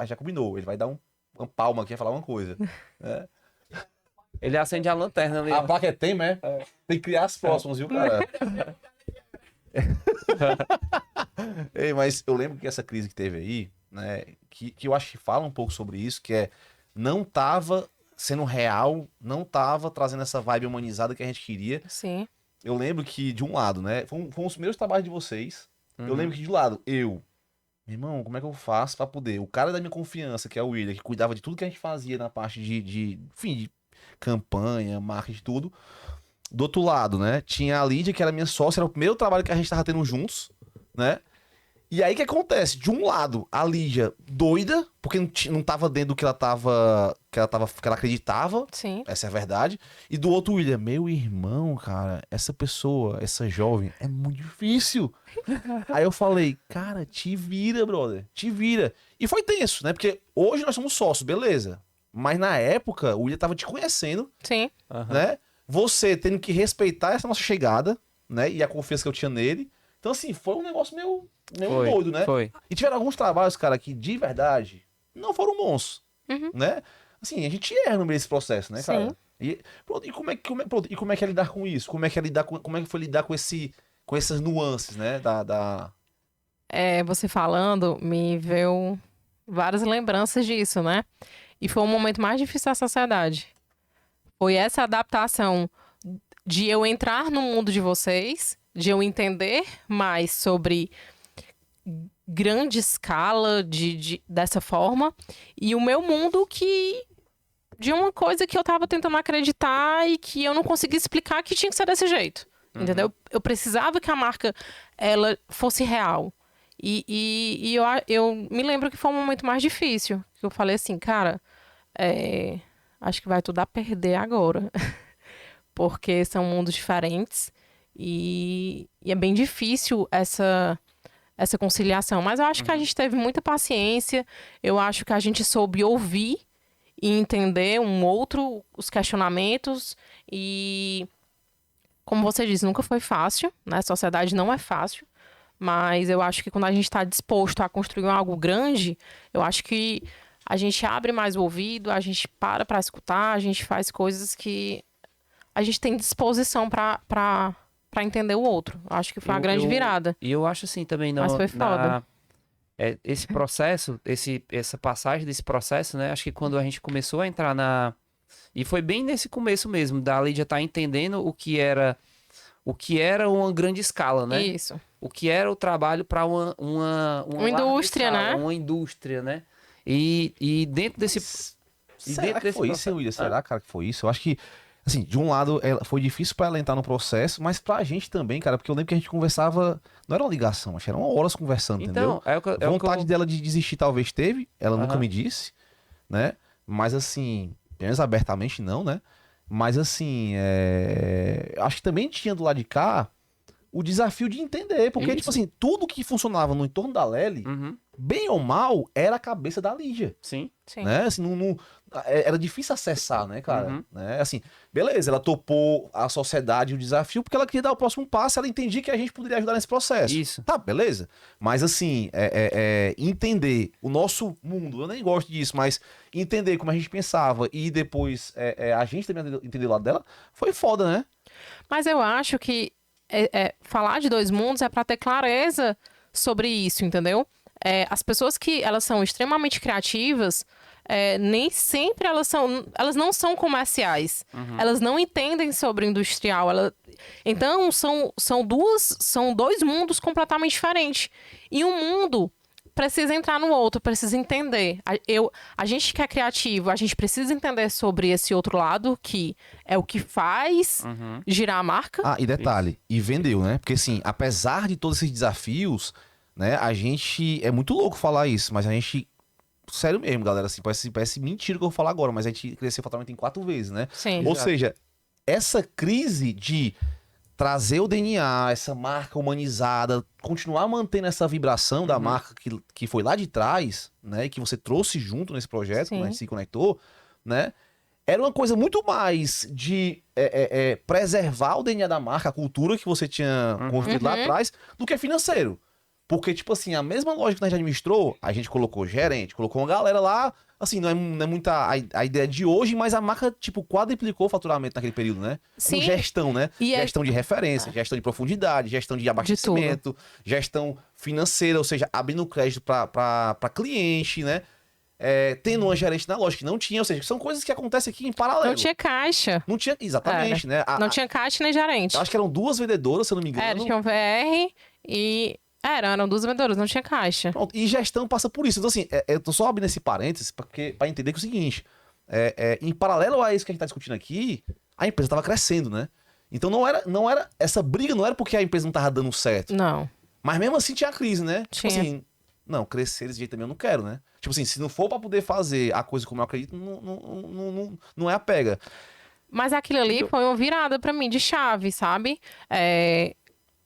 Speaker 1: já combinou. Ele vai dar uma palma aqui e falar uma coisa. É.
Speaker 2: Ele acende a lanterna ali.
Speaker 1: A placa é tem, né? Tem que criar as próximas, viu, cara? Ei, mas eu lembro que essa crise que teve aí, né? Que eu acho que fala um pouco sobre isso, que não tava sendo real, não tava trazendo essa vibe humanizada que a gente queria.
Speaker 3: Sim.
Speaker 1: Eu lembro que, de um lado, né? Foi um dos primeiros trabalhos de vocês. Eu
Speaker 2: Uhum.
Speaker 1: lembro que, de um lado, meu irmão, como é que eu faço pra poder? O cara da minha confiança, que é o William, que cuidava de tudo que a gente fazia na parte enfim, de campanha, marketing, tudo. Do outro lado, né? Tinha a Lídia, que era minha sócia, era o primeiro trabalho que a gente tava tendo juntos, né? E aí o que acontece? De um lado, a Lídia doida, porque não tava dentro do que que ela acreditava,
Speaker 3: Sim.
Speaker 1: essa é a verdade. E do outro, William, meu irmão, cara, essa pessoa, essa jovem, é muito difícil. Aí eu falei, cara, te vira, brother, te vira. E foi tenso, né? Porque hoje nós somos sócios, beleza. Mas na época, o William tava te conhecendo,
Speaker 3: Sim.
Speaker 2: Aham.
Speaker 1: né? Você tendo que respeitar essa nossa chegada, né? E a confiança que eu tinha nele. Então, assim, foi um negócio meio
Speaker 2: Foi,
Speaker 1: doido, né?
Speaker 2: Foi.
Speaker 1: E tiveram alguns trabalhos, cara, que de verdade não foram bons,
Speaker 3: Uhum.
Speaker 1: né? Assim, a gente erra no meio desse processo, né, cara?
Speaker 3: Sim.
Speaker 1: E, pronto, e como é que é lidar com isso? Como é que foi lidar com essas nuances, né?
Speaker 3: Você falando, me veio várias lembranças disso, né? E foi o momento mais difícil da sociedade. Foi essa adaptação de eu entrar no mundo de vocês, de eu entender mais sobre grande escala dessa forma, e o meu mundo de uma coisa que eu tava tentando acreditar e que eu não conseguia explicar que tinha que ser desse jeito. Entendeu? Eu precisava que a marca ela fosse real. E eu me lembro que foi um momento mais difícil. Que eu falei assim, cara, acho que vai tudo a perder agora. Porque são mundos diferentes e é bem difícil essa conciliação. Mas eu acho que a gente teve muita paciência, eu acho que a gente soube ouvir e entender os questionamentos e, como você disse, nunca foi fácil, né? A sociedade não é fácil, mas eu acho que quando a gente está disposto a construir algo grande, eu acho que a gente abre mais o ouvido, a gente para escutar, a gente faz coisas que a gente tem disposição para entender o outro. Eu acho que foi uma grande virada.
Speaker 2: E eu acho assim também,
Speaker 3: Mas foi foda.
Speaker 2: esse processo, essa passagem desse processo, né? Acho que quando a gente começou a entrar e foi bem nesse começo mesmo, da Lídia estar entendendo o que era uma grande escala, né?
Speaker 3: Isso.
Speaker 2: O que era o trabalho para uma larga
Speaker 3: indústria,
Speaker 2: escala,
Speaker 3: né?
Speaker 2: Uma indústria, né? E dentro desse...
Speaker 1: Será que foi isso, William? Será, cara, que foi isso? Eu acho que, assim, de um lado, foi difícil pra ela entrar no processo, mas pra gente também, cara, porque eu lembro que a gente conversava, não era uma ligação, acho que eram horas conversando,
Speaker 2: Então,
Speaker 1: entendeu? Vontade dela de desistir talvez teve, ela nunca
Speaker 2: Aham.
Speaker 1: me disse, né? Mas assim, pelo menos abertamente não, né? Mas assim, acho que também tinha do lado de cá o desafio de entender. Porque,
Speaker 2: Isso.
Speaker 1: tipo assim, tudo que funcionava no entorno da Lely, bem ou mal, era a cabeça da Lídia.
Speaker 2: Sim.
Speaker 3: Sim.
Speaker 1: Né? Assim, era difícil acessar, né, cara? Né? Assim, beleza, ela topou a sociedade e o desafio porque ela queria dar o próximo passo, ela entendia que a gente poderia ajudar nesse processo.
Speaker 2: Isso.
Speaker 1: Tá, beleza. Mas assim, entender o nosso mundo, eu nem gosto disso, mas entender como a gente pensava e depois a gente também entender o lado dela, foi foda, né?
Speaker 3: Mas eu acho que falar de dois mundos é para ter clareza sobre isso, entendeu? As pessoas que elas são extremamente criativas, nem sempre elas não são comerciais. Elas não entendem sobre o industrial. Então, são dois mundos completamente diferentes. E um mundo precisa entrar no outro, precisa entender. A gente que é criativo, a gente precisa entender sobre esse outro lado, que é o que faz girar a marca.
Speaker 1: Ah, e detalhe, e vendeu, né? Porque assim, apesar de todos esses desafios, né, a gente... É muito louco falar isso, mas a gente... Sério mesmo, galera, assim, parece mentira o que eu vou falar agora, mas a gente cresceu o faturamento em 4 vezes, né?
Speaker 3: Sim.
Speaker 1: Ou
Speaker 2: Exato.
Speaker 1: seja, essa crise de trazer o DNA, essa marca humanizada, continuar mantendo essa vibração da marca que foi lá de trás, né, e que você trouxe junto nesse projeto, quando a gente se conectou, né, era uma coisa muito mais de preservar o DNA da marca, a cultura que você tinha construído lá atrás, do que financeiro. Porque, tipo assim, a mesma lógica que a gente administrou, a gente colocou gerente, colocou uma galera lá, assim, não é muita a ideia de hoje, mas a marca, tipo, quadriplicou o faturamento naquele período, né?
Speaker 3: Sim.
Speaker 1: Com gestão, né?
Speaker 3: E
Speaker 1: gestão de referência, gestão de profundidade, gestão de abastecimento, gestão financeira, ou seja, abrindo crédito para cliente, né? Tendo uma gerente na loja que não tinha, ou seja, são coisas que acontecem aqui em paralelo.
Speaker 3: Não tinha caixa.
Speaker 1: Não tinha, exatamente, né?
Speaker 3: Não tinha caixa nem gerente.
Speaker 1: Acho que eram 2 vendedoras, se eu não me engano.
Speaker 3: Tinha um VR e... eram 2 vendedoras, não tinha caixa.
Speaker 1: Pronto, e gestão passa por isso. Então, assim, eu tô só abrindo esse parênteses para entender que é o seguinte: em paralelo a isso que a gente tá discutindo aqui, a empresa tava crescendo, né? Então não era. Essa briga não era porque a empresa não tava dando certo.
Speaker 3: Não.
Speaker 1: Mas mesmo assim tinha crise, né? Tipo
Speaker 3: Tinha.
Speaker 1: assim, não, crescer desse jeito também eu não quero, né? Tipo assim, se não for pra poder fazer a coisa como eu acredito, não é a pega.
Speaker 3: Mas aquilo ali foi uma virada pra mim de chave, sabe?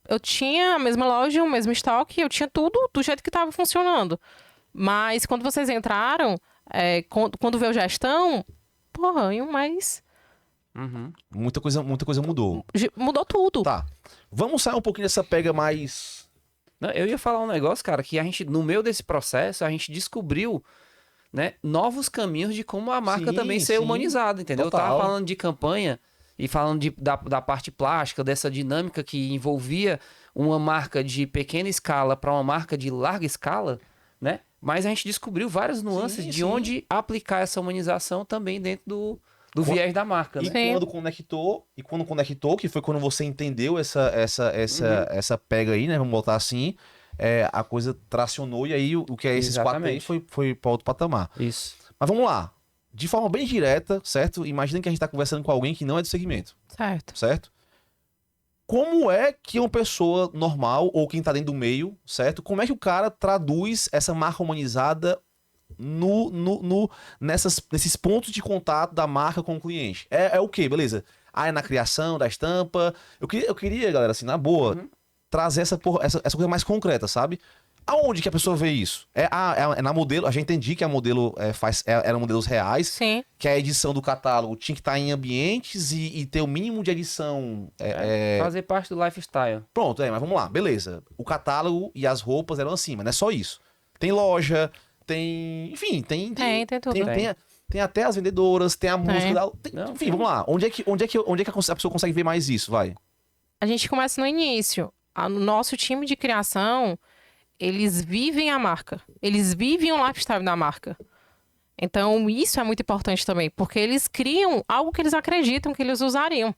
Speaker 3: Eu tinha a mesma loja, o mesmo estoque, eu tinha tudo do jeito que estava funcionando. Mas quando vocês entraram, quando veio gestão, porra, em um mês
Speaker 1: Muita coisa mudou.
Speaker 3: mudou tudo.
Speaker 1: Tá. Vamos sair um pouquinho dessa pega mais.
Speaker 2: Não, eu ia falar um negócio, cara, que a gente, no meio desse processo, a gente descobriu, né, novos caminhos de como a marca
Speaker 1: Sim,
Speaker 2: também ser
Speaker 1: sim.
Speaker 2: humanizada, entendeu?
Speaker 1: Total.
Speaker 2: Eu tava falando de campanha e falando da parte plástica, dessa dinâmica que envolvia uma marca de pequena escala para uma marca de larga escala, né? Mas a gente descobriu várias nuances de onde aplicar essa humanização também dentro do viés da marca,
Speaker 1: E
Speaker 2: né?
Speaker 3: Sim.
Speaker 1: quando conectou, que foi quando você entendeu essa pega aí, né? Vamos botar assim, a coisa tracionou e aí o que é esses 4 aí
Speaker 2: Exatamente.
Speaker 1: foi para outro patamar.
Speaker 2: Isso.
Speaker 1: Mas vamos lá. De forma bem direta, certo? Imagina que a gente tá conversando com alguém que não é do segmento,
Speaker 3: Certo.
Speaker 1: certo? Como é que uma pessoa normal, ou quem tá dentro do meio, certo? Como é que o cara traduz essa marca humanizada nesses pontos de contato da marca com o cliente? É o quê? Beleza. É na criação da estampa. Eu queria, galera, assim, na boa, trazer essa coisa mais concreta, sabe? Aonde que a pessoa vê isso? É na modelo, a gente entendi que a modelo eram modelos reais,
Speaker 3: Sim.
Speaker 1: que a edição do catálogo tinha que estar em ambientes e ter o mínimo de edição.
Speaker 2: Fazer parte do lifestyle.
Speaker 1: Pronto, mas vamos lá, beleza. O catálogo e as roupas eram assim, mas não é só isso. Tem loja, tem. Enfim, tem
Speaker 3: tudo.
Speaker 1: tem até as vendedoras, tem a música da.
Speaker 2: Não,
Speaker 1: Enfim,
Speaker 2: tem.
Speaker 1: vamos lá. Onde é que a pessoa consegue ver mais isso? Vai.
Speaker 3: A gente começa no início. O nosso time de criação, eles vivem a marca. Eles vivem o lifestyle da marca. Então, isso é muito importante também, porque eles criam algo que eles acreditam que eles usariam.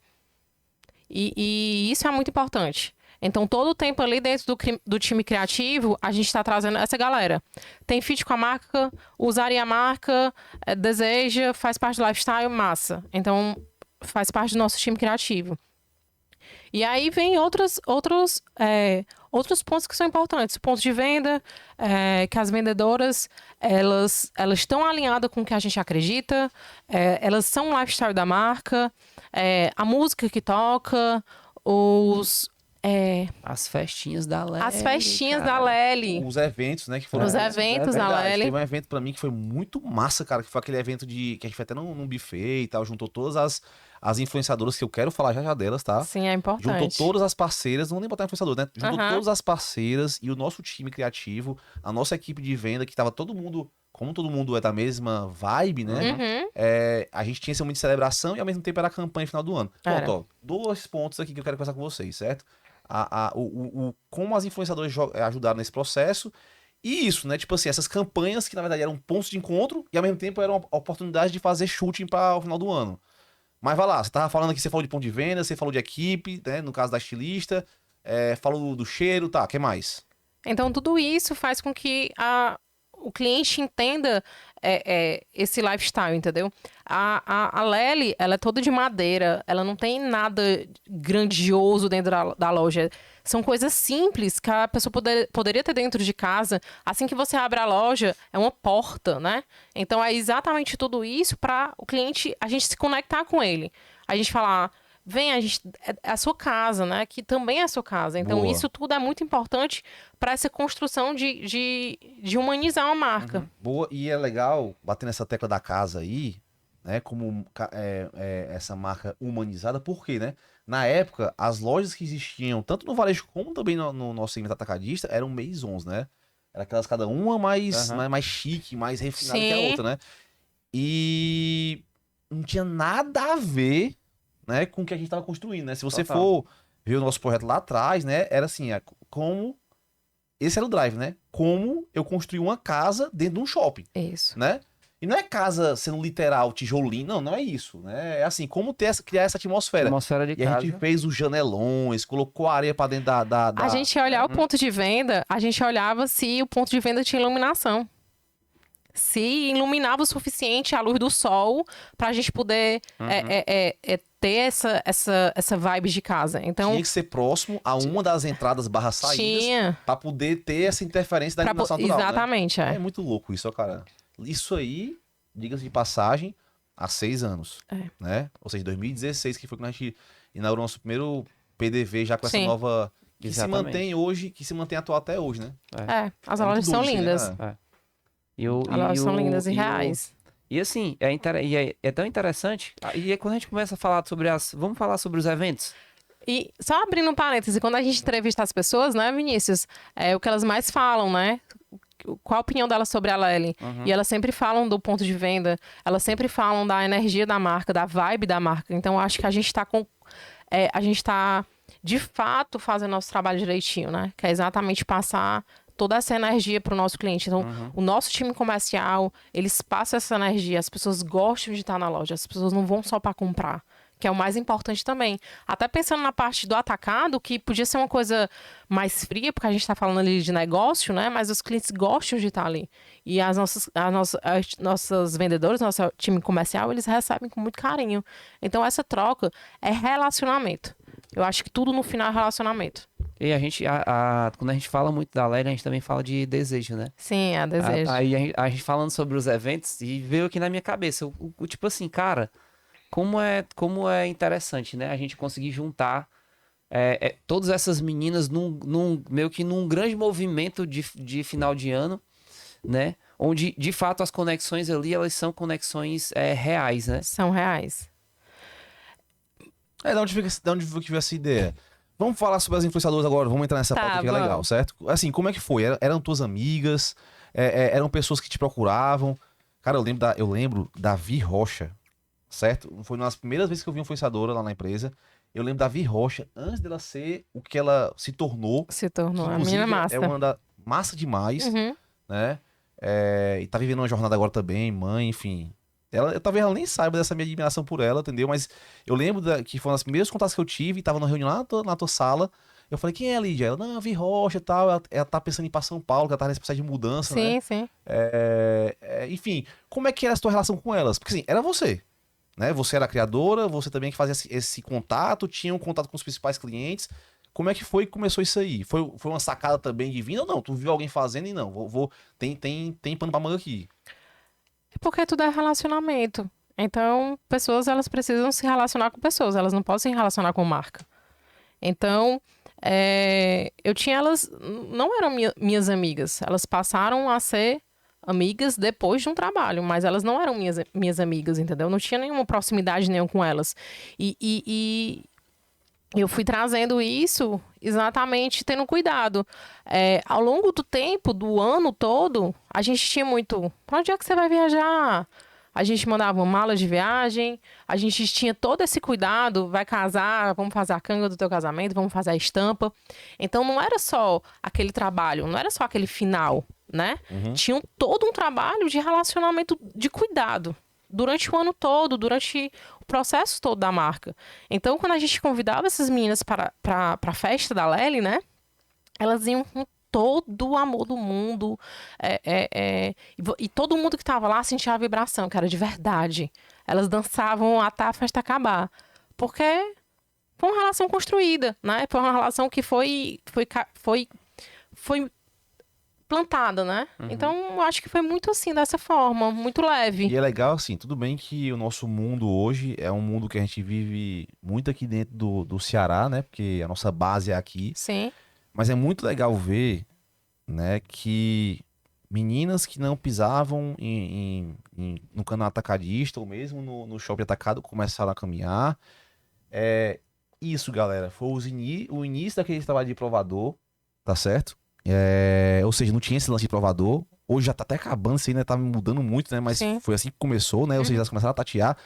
Speaker 3: E isso é muito importante. Então, todo o tempo ali dentro do time criativo, a gente está trazendo essa galera. Tem fit com a marca, usaria a marca, deseja, faz parte do lifestyle, massa. Então, faz parte do nosso time criativo. E aí vem outros pontos que são importantes. Pontos de venda, que as vendedoras, elas estão alinhadas com o que a gente acredita, elas são o lifestyle da marca, a música que toca,
Speaker 2: As festinhas da Lely.
Speaker 3: As festinhas
Speaker 2: cara.
Speaker 3: da Lely.
Speaker 1: Os eventos, né? Que foram
Speaker 3: Os eventos da
Speaker 1: Verdade,
Speaker 3: Lely.
Speaker 1: teve um evento pra mim que foi muito massa, cara. Que foi aquele evento que a gente foi até num buffet e tal. Juntou todas as influenciadoras, que eu quero falar já delas, tá?
Speaker 3: Sim, é
Speaker 1: Juntou
Speaker 3: importante.
Speaker 1: todas as parceiras, não vou nem botar influenciador, né? Juntou
Speaker 3: Aham.
Speaker 1: todas as parceiras e o nosso time criativo, a nossa equipe de venda, que tava todo mundo, como todo mundo é da mesma vibe, né?
Speaker 3: Uhum.
Speaker 1: A gente tinha esse momento de celebração e ao mesmo tempo era a campanha final do ano.
Speaker 3: Era.
Speaker 1: Pronto, ó, 2 pontos aqui que eu quero conversar com vocês, certo? Como as influenciadoras ajudaram nesse processo e isso, né? Tipo assim, essas campanhas que na verdade eram pontos de encontro e ao mesmo tempo eram a oportunidade de fazer shooting para o final do ano. Mas vai lá, você tava falando aqui, você falou de ponto de venda, você falou de equipe, né? No caso da estilista, falou do cheiro, tá, o que mais?
Speaker 3: Então, tudo isso faz com que o cliente entenda esse lifestyle, entendeu? A Lely, ela é toda de madeira, ela não tem nada grandioso dentro da loja. São coisas simples que a pessoa poderia ter dentro de casa. Assim que você abre a loja, é uma porta, né? Então, é exatamente tudo isso para o cliente, a gente se conectar com ele. A gente falar... Vem, é a sua casa, né? Que também é a sua casa. Então,
Speaker 1: Boa.
Speaker 3: isso tudo é muito importante para essa construção de humanizar uma marca.
Speaker 1: Boa, e é legal bater nessa tecla da casa aí, né? Como essa marca humanizada, por quê, né? Na época, as lojas que existiam, tanto no varejo como também no nosso segmento atacadista, eram maisons, né? Era aquelas cada uma mais,
Speaker 2: Aham.
Speaker 1: mais chique, mais refinada que a
Speaker 3: Sim.
Speaker 1: outra, né? E não tinha nada a ver, né, com o que a gente estava construindo, né? Se você
Speaker 2: Total.
Speaker 1: for ver o nosso projeto lá atrás, né? Era assim, como... Esse era o drive, né? Como eu construí uma casa dentro de um shopping,
Speaker 3: Isso.
Speaker 1: né? E não é casa sendo literal, tijolinho, não é isso, né? É assim, como criar essa atmosfera.
Speaker 2: Atmosfera de
Speaker 1: E a
Speaker 2: casa.
Speaker 1: gente fez os janelões, colocou areia pra dentro da...
Speaker 3: A gente ia olhar o ponto de venda, a gente olhava se o ponto de venda tinha iluminação. Se iluminava o suficiente a luz do sol pra gente poder ter essa vibe de casa. Então,
Speaker 1: Tinha que ser próximo a uma das entradas barra saídas
Speaker 3: tinha.
Speaker 1: pra poder ter essa interferência da iluminação natural, né?
Speaker 3: Exatamente,
Speaker 1: É muito louco isso, ó, cara. Isso aí, diga-se de passagem, há 6 anos, né? Ou seja, 2016, que foi quando a gente inaugurou nosso primeiro PDV já com essa
Speaker 3: Sim.
Speaker 1: nova... Que
Speaker 2: Exatamente.
Speaker 1: se mantém hoje, que se mantém atual até hoje, né?
Speaker 3: As
Speaker 1: É muito
Speaker 3: lojas são
Speaker 1: doido isso aí, né,
Speaker 3: lindas.
Speaker 1: cara?
Speaker 3: As lojas são lindas e reais.
Speaker 2: E assim, é tão interessante. E aí, quando a gente começa a falar sobre vamos falar sobre os eventos?
Speaker 3: E só abrindo um parêntese, quando a gente entrevista as pessoas, né, Vinícius? É o que elas mais falam, né? Qual a opinião delas sobre a Lely? E elas sempre falam do ponto de venda, elas sempre falam da energia da marca, da vibe da marca. Então, eu acho que a gente tá de fato fazendo nosso trabalho direitinho, né? Que é exatamente passar toda essa energia para o nosso cliente. Então, o nosso time comercial, eles passam essa energia, as pessoas gostam de estar na loja, as pessoas não vão só para comprar, que é o mais importante também. Até pensando na parte do atacado, que podia ser uma coisa mais fria, porque a gente está falando ali de negócio, né? Mas os clientes gostam de estar ali. E as nossas vendedoras, nosso time comercial, eles recebem com muito carinho. Então, essa troca é relacionamento. Eu acho que tudo no final é relacionamento.
Speaker 2: E a gente, quando a gente fala muito da Lely, a gente também fala de desejo, né?
Speaker 3: Sim, é desejo.
Speaker 2: Aí a gente falando sobre os eventos, e veio aqui na minha cabeça, o tipo assim, cara, como é interessante, né? A gente conseguir juntar todas essas meninas meio que num grande movimento de final de ano, né? Onde, de fato, as conexões ali, elas são conexões reais, né?
Speaker 3: São reais.
Speaker 1: Da onde veio essa ideia? Vamos falar sobre as influenciadoras agora, vamos entrar nessa
Speaker 3: Tá,
Speaker 1: pauta que é
Speaker 3: vamos.
Speaker 1: legal, certo? Assim, como é que foi? Eram tuas amigas? Eram pessoas que te procuravam? Cara, eu lembro da Vi Rocha, certo? Foi uma das primeiras vezes que eu vi uma influenciadora lá na empresa. Eu lembro da Vi Rocha, antes dela ser o que ela se tornou.
Speaker 3: Se tornou
Speaker 1: que,
Speaker 3: a
Speaker 1: inclusive,
Speaker 3: menina massa.
Speaker 1: É uma da massa demais,
Speaker 3: Uhum.
Speaker 1: né? E tá vivendo uma jornada agora também, mãe, enfim. Talvez ela nem saiba dessa minha admiração por ela, entendeu? Mas eu lembro que foi uma das primeiras contatos que eu tive, tava numa reunião lá na tua sala. Eu falei, quem é a Lídia? Ela, não, a Vi Rocha e tal. Ela tá pensando em ir pra São Paulo, que ela tá nesse processo de mudança, né?
Speaker 3: Sim, sim.
Speaker 1: Enfim, como é que era a tua relação com elas? Porque assim, era você, né? Você era a criadora, você também que fazia esse contato, tinha um contato com os principais clientes. Como é que foi que começou isso aí? Foi uma sacada também divina ou não? Tu viu alguém fazendo e não, tem pano pra manga aqui.
Speaker 3: Porque tudo é relacionamento. Então, pessoas, elas precisam se relacionar com pessoas. Elas não podem se relacionar com marca. Então, eu tinha elas, não eram minhas amigas, elas passaram a ser amigas depois de um trabalho, mas elas não eram minhas amigas, entendeu? Não tinha nenhuma proximidade nenhuma com elas. E eu fui trazendo isso exatamente tendo cuidado. Ao longo do tempo, do ano todo, a gente tinha muito... Pra onde é que você vai viajar? A gente mandava uma mala de viagem, a gente tinha todo esse cuidado, vai casar, vamos fazer a canga do teu casamento, vamos fazer a estampa. Então não era só aquele trabalho, não era só aquele final, né? Tinha todo um trabalho de relacionamento, de cuidado. Durante o ano todo, durante o processo todo da marca. Então, quando a gente convidava essas meninas para a festa da Lely, né? Elas iam com todo o amor do mundo. E todo mundo que estava lá sentia a vibração, que era de verdade. Elas dançavam até a festa acabar. Porque foi uma relação construída, né? Foi uma relação que foi plantada, né? Então, eu acho que foi muito assim, dessa forma, muito leve.
Speaker 1: E é legal, assim, tudo bem que o nosso mundo hoje é um mundo que a gente vive muito aqui dentro do Ceará, né? Porque a nossa base é aqui.
Speaker 3: Sim.
Speaker 1: Mas é muito legal ver, né, que meninas que não pisavam no canal atacadista ou mesmo no shopping atacado começaram a caminhar. Isso, galera, foi o início daquele trabalho de provador, tá certo? Ou seja, não tinha esse lance de provador. Hoje já tá até acabando, isso aí, né? Tá mudando muito, né? Mas
Speaker 3: Sim.
Speaker 1: foi assim que começou, né? Ou seja, elas começaram a tatear.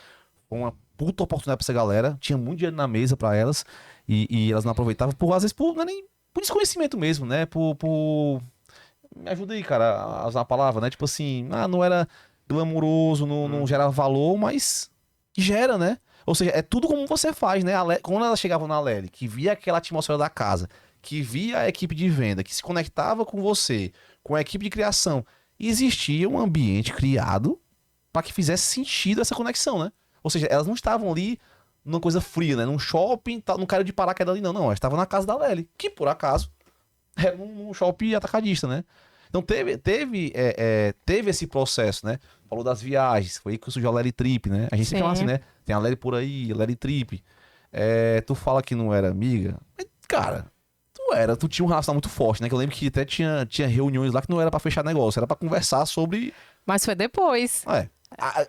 Speaker 1: Foi uma puta oportunidade pra essa galera. Tinha muito dinheiro na mesa pra elas. E elas não aproveitavam, às vezes, não é nem por desconhecimento mesmo, né? Me ajuda aí, cara, a usar a palavra, né? Tipo assim, não era glamuroso, não gerava valor, mas gera, né? Ou seja, é tudo como você faz, né? Quando elas chegavam na Lely, que via aquela atmosfera da casa, que via a equipe de venda, que se conectava com você, com a equipe de criação, existia um ambiente criado para que fizesse sentido essa conexão, né? Ou seja, elas não estavam ali numa coisa fria, né? Num shopping, não quero de paraquedas ali, não. Não, elas estavam na casa da Lely, que por acaso era um shopping atacadista, né? Então teve esse processo, né? Falou das viagens, foi aí que surgiu a Lely Trip, né? A gente sempre fala assim, né? Tem a Lely por aí, a Lely Trip. Tu fala que não era amiga, mas, cara, tu tinha um relacionamento muito forte, né? Que eu lembro que até tinha reuniões lá que não era pra fechar negócio, era pra conversar sobre...
Speaker 3: Mas foi depois.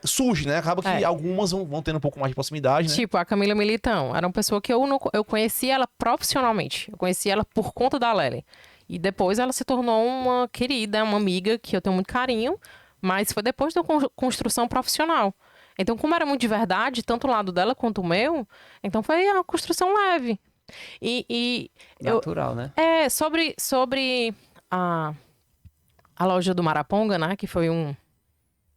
Speaker 1: Surge, né? Acaba que algumas vão tendo um pouco mais de proximidade, né?
Speaker 3: Tipo, a Camila Militão era uma pessoa que eu conheci ela profissionalmente. Eu conheci ela por conta da Lely. E depois ela se tornou uma querida, uma amiga que eu tenho muito carinho, mas foi depois da construção profissional. Então, como era muito de verdade, tanto o lado dela quanto o meu, então foi a construção leve.
Speaker 2: Natural, né?
Speaker 3: Sobre a loja do Maraponga, né? Que foi um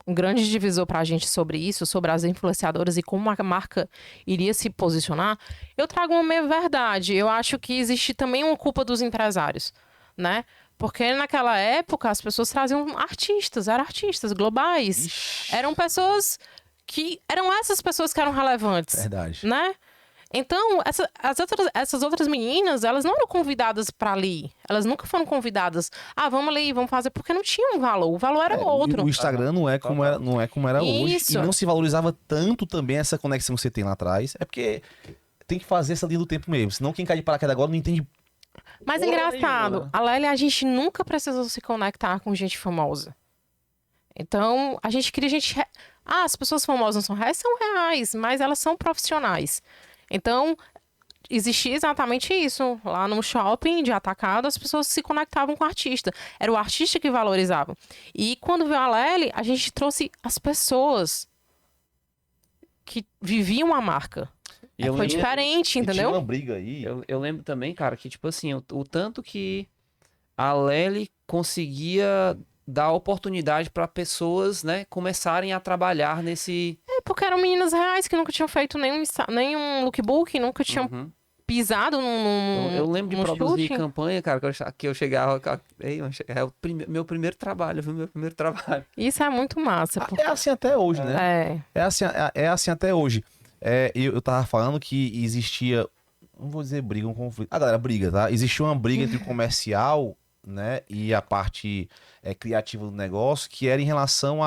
Speaker 3: grande divisor pra gente sobre isso, sobre as influenciadoras e como a marca iria se posicionar. Eu trago uma meia verdade. Eu acho que existe também uma culpa dos empresários, né? Porque naquela época as pessoas traziam eram artistas globais.
Speaker 1: Ixi.
Speaker 3: Eram pessoas que... Eram essas pessoas que eram relevantes.
Speaker 1: Verdade.
Speaker 3: Né? Então, essas outras meninas, elas não eram convidadas para ali. Elas nunca foram convidadas. Vamos ali, vamos fazer, porque não tinha um valor. O valor era outro.
Speaker 1: O Instagram não é como era hoje.
Speaker 3: Isso.
Speaker 1: E não se valorizava tanto também essa conexão que você tem lá atrás. É porque tem que fazer essa linha do tempo mesmo. Senão quem cai de paraquedas agora não entende.
Speaker 3: Mas é engraçado, a Lely, a gente nunca precisou se conectar com gente famosa. Então, a gente queria gente... as pessoas famosas não são reais? São reais, mas elas são profissionais. Então, existia exatamente isso. Lá no shopping de atacado, as pessoas se conectavam com o artista. Era o artista que valorizava. E quando veio a Lely, a gente trouxe as pessoas que viviam a marca. Foi diferente, entendeu?
Speaker 1: Tinha uma briga aí.
Speaker 2: Eu lembro também, cara, que tipo assim, o tanto que a Lely conseguia dar oportunidade para pessoas, né, começarem a trabalhar nesse...
Speaker 3: Porque eram meninas reais que nunca tinham feito nenhum lookbook, nunca tinham pisado num
Speaker 2: Eu lembro de
Speaker 3: num
Speaker 2: produzir
Speaker 3: shooting.
Speaker 2: campanha, cara, que eu chegava... É o meu primeiro trabalho, viu? Meu primeiro trabalho.
Speaker 3: Isso é muito massa.
Speaker 1: É assim até hoje, né? É assim até hoje. Eu tava falando que existia... Não vou dizer briga, um conflito. Galera, briga, tá? Existia uma briga entre o comercial, né, e a parte criativa do negócio, que era em relação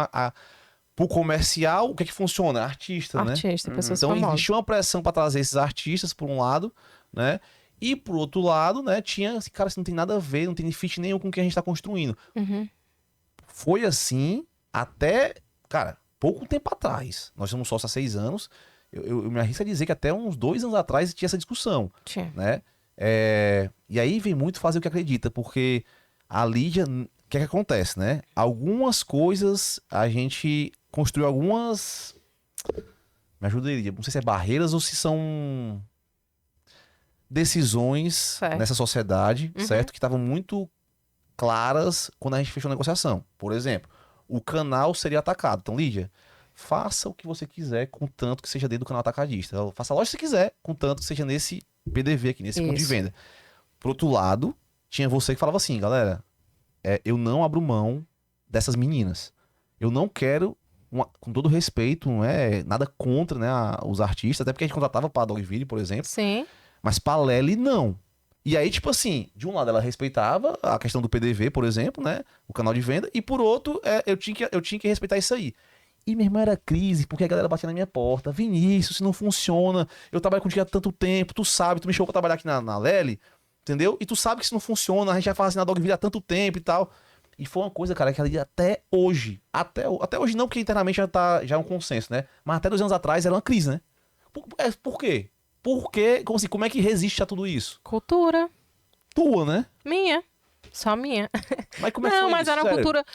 Speaker 1: pro comercial, o que é que funciona? Artista, né?
Speaker 3: Artista, pessoas
Speaker 1: Então
Speaker 3: famosas.
Speaker 1: existia uma pressão para trazer esses artistas por um lado, né? E por outro lado, né, tinha, cara, isso não tem nada a ver, não tem fit nenhum com o que a gente tá construindo.
Speaker 3: Uhum.
Speaker 1: Foi assim até, cara, pouco tempo atrás. Nós somos sócios há 6 anos. Eu me arrisco a dizer que até uns 2 anos atrás tinha essa discussão,
Speaker 3: Tinha.
Speaker 1: né? E aí vem muito fazer o que acredita, porque a Lídia, o que é que acontece, né? Algumas coisas, a gente construiu algumas... Me ajuda aí, Lídia. Não sei se é barreiras ou se são decisões
Speaker 3: Certo.
Speaker 1: nessa sociedade,
Speaker 3: Uhum.
Speaker 1: certo? Que estavam muito claras quando a gente fechou a negociação. Por exemplo, o canal seria atacado. Então, Lídia, faça o que você quiser, contanto que seja dentro do canal atacadista. Faça a loja que você quiser, contanto que seja nesse PDV aqui, nesse ponto de
Speaker 3: Isso.
Speaker 1: venda. Por outro lado, tinha você que falava assim, galera, eu não abro mão dessas meninas. Eu não quero, com todo respeito, não é nada contra, né, os artistas, até porque a gente contratava pra Dogville, por exemplo,
Speaker 3: Sim.
Speaker 1: mas pra Lely, não. E aí, tipo assim, de um lado ela respeitava a questão do PDV, por exemplo, né, o canal de venda, e por outro, eu tinha que respeitar isso aí. E minha irmã era crise, porque a galera batia na minha porta. Vinícius, se não funciona, eu trabalho contigo há tanto tempo, tu sabe, tu me chamou pra trabalhar aqui na Lely, entendeu? E tu sabe que isso não funciona, a gente já faz assim na Dogville há tanto tempo e tal. E foi uma coisa, cara, que ali até hoje, até hoje não, porque internamente já é um consenso, né? Mas até 2 anos atrás era uma crise, né? Por quê? Por quê? Como é que resiste a tudo isso?
Speaker 3: Cultura.
Speaker 1: Tua, né?
Speaker 3: Minha. Só minha.
Speaker 1: Mas como é que
Speaker 3: Não,
Speaker 1: foi
Speaker 3: mas
Speaker 1: isso?
Speaker 3: era uma
Speaker 1: Sério?
Speaker 3: cultura.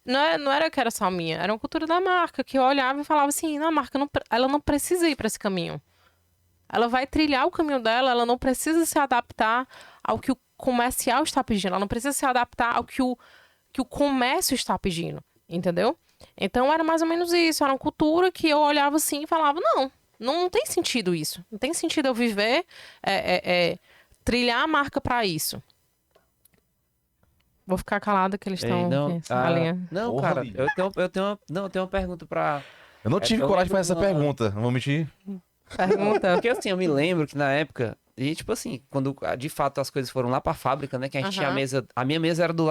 Speaker 3: Não era que era só minha, era uma cultura da marca, que eu olhava e falava assim: não, a marca ela não precisa ir para esse caminho. Ela vai trilhar o caminho dela, ela não precisa se adaptar ao que o comercial está pedindo, ela não precisa se adaptar ao que o comércio está pedindo, entendeu? Então era mais ou menos isso, era uma cultura que eu olhava assim e falava: não tem sentido isso. Não tem sentido eu viver, trilhar a marca para isso. Vou ficar calada que eles
Speaker 2: Ei,
Speaker 3: estão
Speaker 2: não,
Speaker 3: na linha.
Speaker 2: não,
Speaker 1: Porra,
Speaker 2: cara,
Speaker 1: Lídia.
Speaker 2: eu tenho uma pergunta pra...
Speaker 1: Eu não tive
Speaker 2: eu
Speaker 1: coragem de
Speaker 2: lembro
Speaker 1: fazer essa
Speaker 2: de uma-
Speaker 1: pergunta, não vou mentir.
Speaker 3: Pergunta.
Speaker 2: Porque assim, eu me lembro que na época, e tipo assim, quando de fato as coisas foram lá pra fábrica, né, que a gente tinha a
Speaker 3: Aham.
Speaker 2: mesa, a minha mesa era do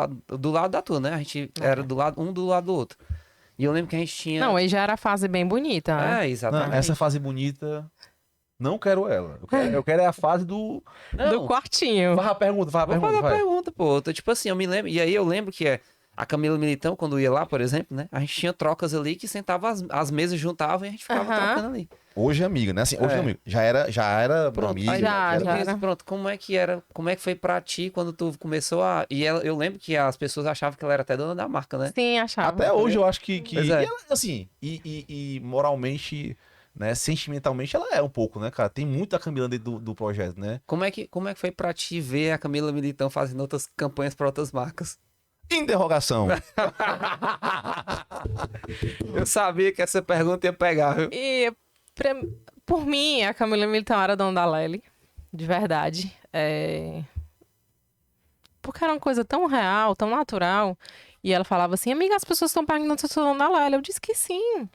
Speaker 2: lado da tua, né, a gente era do lado do outro. E eu lembro que a gente tinha...
Speaker 3: Não, aí já era a fase bem bonita, né?
Speaker 2: É,
Speaker 1: Não,
Speaker 2: exatamente.
Speaker 1: essa fase bonita, não quero ela. Eu quero é a fase do...
Speaker 3: Do quartinho.
Speaker 1: Faz a pergunta,
Speaker 2: Vou fazer a
Speaker 1: vai.
Speaker 2: pergunta, pô. Tipo assim, eu me lembro. E aí eu lembro que a Camila Militão, quando ia lá, por exemplo, né? A gente tinha trocas ali que sentava as mesas, juntavam e a gente ficava
Speaker 3: Aham.
Speaker 2: trocando ali.
Speaker 1: Hoje é amiga, né? Assim, hoje
Speaker 2: É.
Speaker 1: não é amiga. Já era
Speaker 2: Pronto,
Speaker 1: amiga.
Speaker 2: aí,
Speaker 3: Já
Speaker 2: isso,
Speaker 3: era.
Speaker 2: pronto. Como é que era? Como é que foi pra ti quando tu começou a. Eu lembro que as pessoas achavam que ela era até dona da marca, né?
Speaker 3: Sim, achava.
Speaker 1: Até hoje eu acho que
Speaker 2: Pois é.
Speaker 1: e ela, assim, e moralmente, né, sentimentalmente, ela é um pouco, né, cara? Tem muito da Camila dentro do projeto, né?
Speaker 2: Como é que foi pra ti ver a Camila Militão fazendo outras campanhas pra outras marcas?
Speaker 1: Interrogação.
Speaker 2: Eu sabia que essa pergunta ia pegar, viu?
Speaker 3: E por mim, a Camila Militão era dona da Lely. De verdade. Porque era uma coisa tão real, tão natural. E ela falava assim: amiga, as pessoas estão perguntando se eu sou dona da Lely. Eu disse que sim.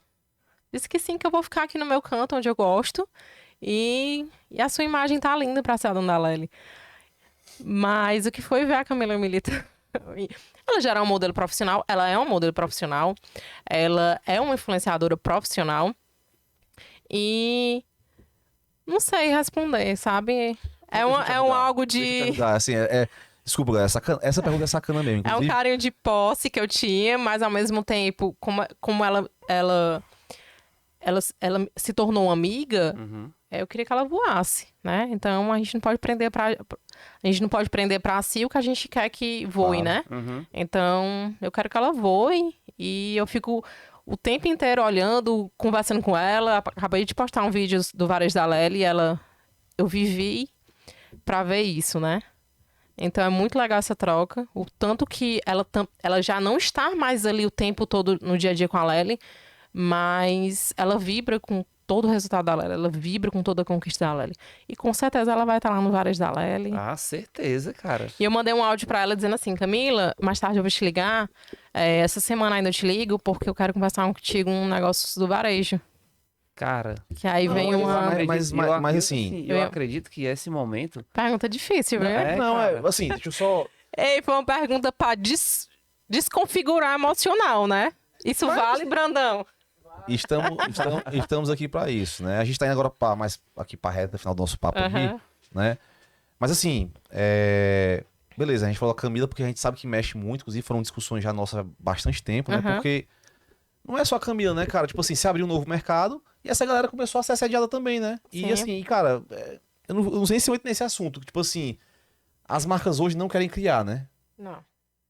Speaker 3: Disse que sim, que eu vou ficar aqui no meu canto, onde eu gosto. E a sua imagem tá linda pra ser a dona da Lely. Mas o que foi ver a Camila Militão? Ela já era um modelo profissional. Ela é um modelo profissional. Ela é uma influenciadora profissional. E não sei responder, sabe? É algo de...
Speaker 1: Assim, desculpa, galera, essa pergunta é sacana mesmo.
Speaker 3: É um
Speaker 1: Inclusive,
Speaker 3: carinho de posse que eu tinha, mas ao mesmo tempo, como ela se tornou uma amiga,
Speaker 2: Uhum.
Speaker 3: eu queria que ela voasse, né? Então a gente não pode prender pra si o que a gente quer que voe,
Speaker 1: Claro.
Speaker 3: né?
Speaker 2: Uhum.
Speaker 3: Então eu quero que ela voe e eu fico o tempo inteiro olhando, conversando com ela. Acabei de postar um vídeo do Varejo da Lely e eu vivi pra ver isso, né? Então é muito legal essa troca. O tanto que ela já não está mais ali o tempo todo no dia a dia com a Lely, mas ela vibra com todo o resultado da Lely. Ela vibra com toda a conquista da Lely. E com certeza ela vai estar lá no Varejo da Lely.
Speaker 2: Ah, certeza, cara.
Speaker 3: E eu mandei um áudio pra ela dizendo assim: Camila, mais tarde eu vou te ligar. Essa semana ainda eu te ligo porque eu quero conversar contigo um negócio do varejo.
Speaker 2: Cara.
Speaker 3: Que aí vem
Speaker 2: eu
Speaker 3: uma
Speaker 2: acredito-
Speaker 1: mas
Speaker 2: eu-
Speaker 1: assim,
Speaker 2: eu
Speaker 3: eu-
Speaker 2: acredito que esse momento.
Speaker 3: pergunta difícil, viu?
Speaker 1: não,
Speaker 2: cara.
Speaker 1: assim, deixa eu só...
Speaker 3: Ei, foi uma pergunta pra desconfigurar emocional, né? Isso vale, Brandão?
Speaker 1: Estamos aqui pra isso, né? A gente tá indo agora mais aqui pra reta final do nosso papo aqui,
Speaker 3: Aham.
Speaker 1: né? Mas assim, beleza, a gente falou a Camila porque a gente sabe que mexe muito, inclusive foram discussões já nossas há bastante tempo, né?
Speaker 3: Aham.
Speaker 1: Porque não é só a Camila, né, cara? Tipo assim, se abriu um novo mercado e essa galera começou a ser assediada também, né? E
Speaker 3: Sim.
Speaker 1: assim, cara, eu não sei se eu entro nesse assunto, que, tipo assim, as marcas hoje não querem criar, né?
Speaker 3: Não.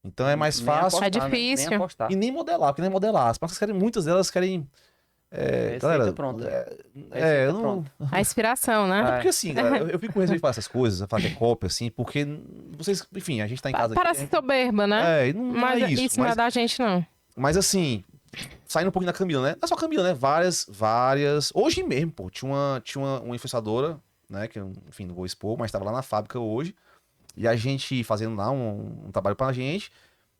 Speaker 1: Então é mais
Speaker 2: Nem
Speaker 1: fácil.
Speaker 2: apostar,
Speaker 3: É
Speaker 2: né?
Speaker 3: difícil.
Speaker 2: Nem apostar.
Speaker 1: E nem modelar, porque nem modelar. As marcas querem, muitas delas querem.
Speaker 2: Receita
Speaker 1: Galera,
Speaker 2: pronta.
Speaker 1: eu
Speaker 2: Receita
Speaker 1: não.
Speaker 2: pronta.
Speaker 3: A inspiração, né?
Speaker 2: Ah,
Speaker 1: Porque assim, galera, eu fico com receio de falar essas coisas, falar que é cópia, assim, porque vocês, enfim, a gente tá em casa
Speaker 3: Parece
Speaker 1: aqui.
Speaker 3: soberba, né?
Speaker 1: E não
Speaker 3: Mas
Speaker 1: é isso.
Speaker 3: isso não é da gente, não.
Speaker 1: Mas assim, saindo um pouquinho da Camila, né? Não é só a Camila, né? Várias. Hoje mesmo, pô, tinha uma influenciadora, né? Que eu, enfim, não vou expor, mas tava lá na fábrica hoje. E a gente fazendo lá um trabalho pra gente.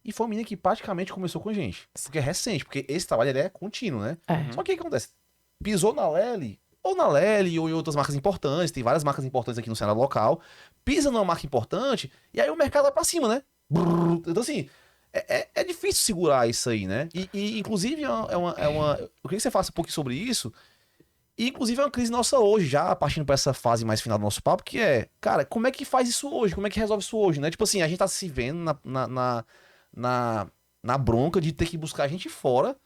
Speaker 1: E foi uma menina que praticamente começou com a gente. Porque é recente, porque esse trabalho ele é contínuo, né?
Speaker 3: É.
Speaker 1: Só que o que acontece? Pisou na Lely, ou em outras marcas importantes, tem várias marcas importantes aqui no cenário local, pisa numa marca importante, e aí o mercado vai pra cima, né? Brrr. Então, assim, é difícil segurar isso aí, né? E inclusive, eu queria que você falasse um pouquinho sobre isso. E, inclusive, é uma crise nossa hoje, já partindo pra essa fase mais final do nosso papo, que é, cara, como é que faz isso hoje? Como é que resolve isso hoje, né? Tipo assim, a gente tá se vendo na bronca de ter que buscar a gente fora.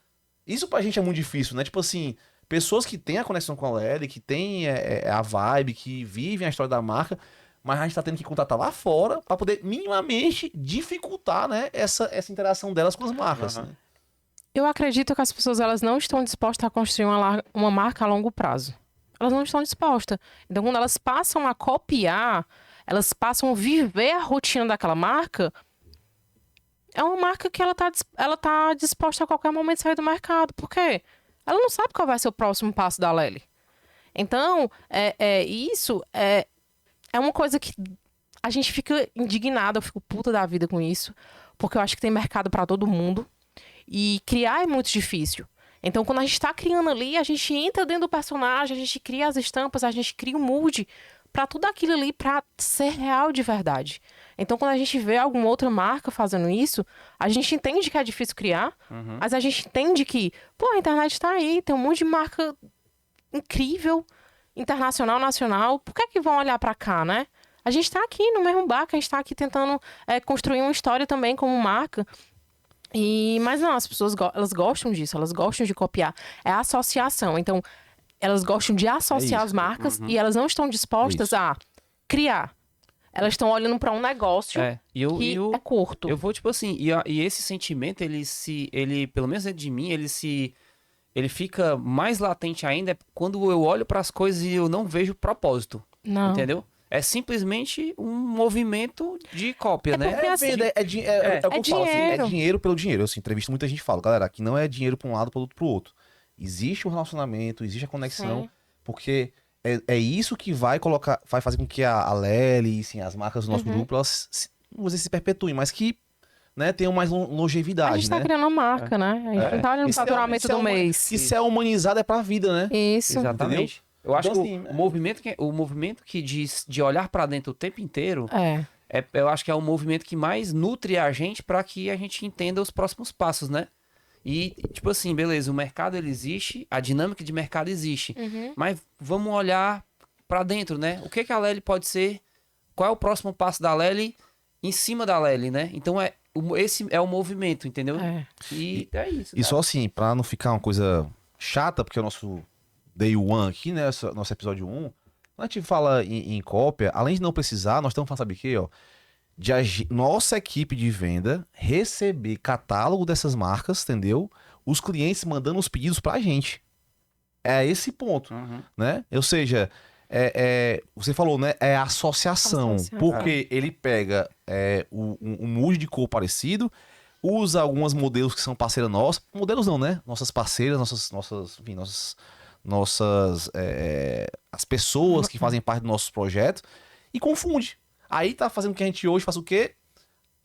Speaker 1: Isso pra gente é muito difícil, né? Tipo assim, pessoas que têm a conexão com a Lely, que têm a vibe, que vivem a história da marca, mas a gente tá tendo que contratar lá fora pra poder minimamente dificultar, né, essa interação delas com as marcas.
Speaker 2: Aham.
Speaker 1: Né?
Speaker 3: Eu acredito que as pessoas elas não estão dispostas a construir uma marca a longo prazo. Elas não estão dispostas. Então, quando elas passam a copiar, elas passam a viver a rotina daquela marca, é uma marca que ela tá disposta a qualquer momento sair do mercado. Por quê? Ela não sabe qual vai ser o próximo passo da Lely. Então, isso é uma coisa que a gente fica indignada, eu fico puta da vida com isso, porque eu acho que tem mercado pra todo mundo. E criar é muito difícil. Então, quando a gente tá criando ali, a gente entra dentro do personagem, a gente cria as estampas, a gente cria o mood pra tudo aquilo ali pra ser real de verdade. Então, quando a gente vê alguma outra marca fazendo isso, a gente entende que é difícil criar, mas a gente entende que, pô, a internet tá aí, tem um monte de marca incrível, internacional, nacional, por que vão olhar pra cá, né? A gente tá aqui no mesmo barco, a gente tá aqui tentando construir uma história também como marca. Mas não, as pessoas elas gostam disso, elas gostam de copiar. É a associação. Então, elas gostam de associar
Speaker 1: isso.
Speaker 3: as marcas e elas não estão dispostas
Speaker 1: Isso.
Speaker 3: a criar. Elas estão olhando para um negócio que é curto.
Speaker 2: Eu vou, tipo assim, e esse sentimento, ele, pelo menos dentro de mim, ele fica mais latente ainda quando eu olho para as coisas e eu não vejo propósito.
Speaker 3: Não.
Speaker 2: Entendeu? É simplesmente um movimento de cópia, né?
Speaker 3: porque assim,
Speaker 1: Venda, é o que eu falo, assim, é
Speaker 3: dinheiro.
Speaker 1: dinheiro pelo dinheiro. Eu assim, entrevisto muita gente e falo, galera, aqui não é dinheiro pra um lado, pro outro. Existe um relacionamento, existe a conexão,
Speaker 3: Sim.
Speaker 1: porque é isso que vai fazer com que a Lely, assim, as marcas do nosso grupo, elas, não vou dizer se perpetuem, mas que, né, tenham mais longevidade,
Speaker 3: A gente tá
Speaker 1: né?
Speaker 3: criando uma marca, né? A gente não tá olhando o
Speaker 1: Isso é-
Speaker 3: faturamento
Speaker 1: isso é
Speaker 3: do
Speaker 1: uma-
Speaker 3: mês.
Speaker 1: Que se é humanizado é pra vida, né?
Speaker 3: Isso.
Speaker 2: Exatamente. Eu acho
Speaker 1: Então,
Speaker 2: que
Speaker 1: assim,
Speaker 2: o movimento que de olhar pra dentro o tempo inteiro,
Speaker 3: É.
Speaker 2: eu acho que é o movimento que mais nutre a gente para que a gente entenda os próximos passos, né? E, tipo assim, beleza, o mercado ele existe, a dinâmica de mercado existe, mas vamos olhar pra dentro, né? O que a Lely pode ser? Qual é o próximo passo da Lely em cima da Lely, né? Então, esse é o movimento, entendeu?
Speaker 3: É.
Speaker 2: E é isso.
Speaker 1: E só assim, pra não ficar uma coisa chata, porque o nosso Day One aqui, né? Nosso episódio 1, quando a gente fala em cópia, além de não precisar, nós estamos falando, sabe o quê, ó? Nossa equipe de venda receber catálogo dessas marcas, entendeu? Os clientes mandando os pedidos pra gente. É esse ponto, né? Ou seja, você falou, né? É associação.
Speaker 3: Associação.
Speaker 1: Porque ele pega um mood de cor parecido, usa algumas modelos que são parceiras nossas. Modelos não, né? Nossas parceiras, enfim, as pessoas que fazem parte dos nossos projetos e confunde. Aí tá fazendo com que a gente hoje faça o quê?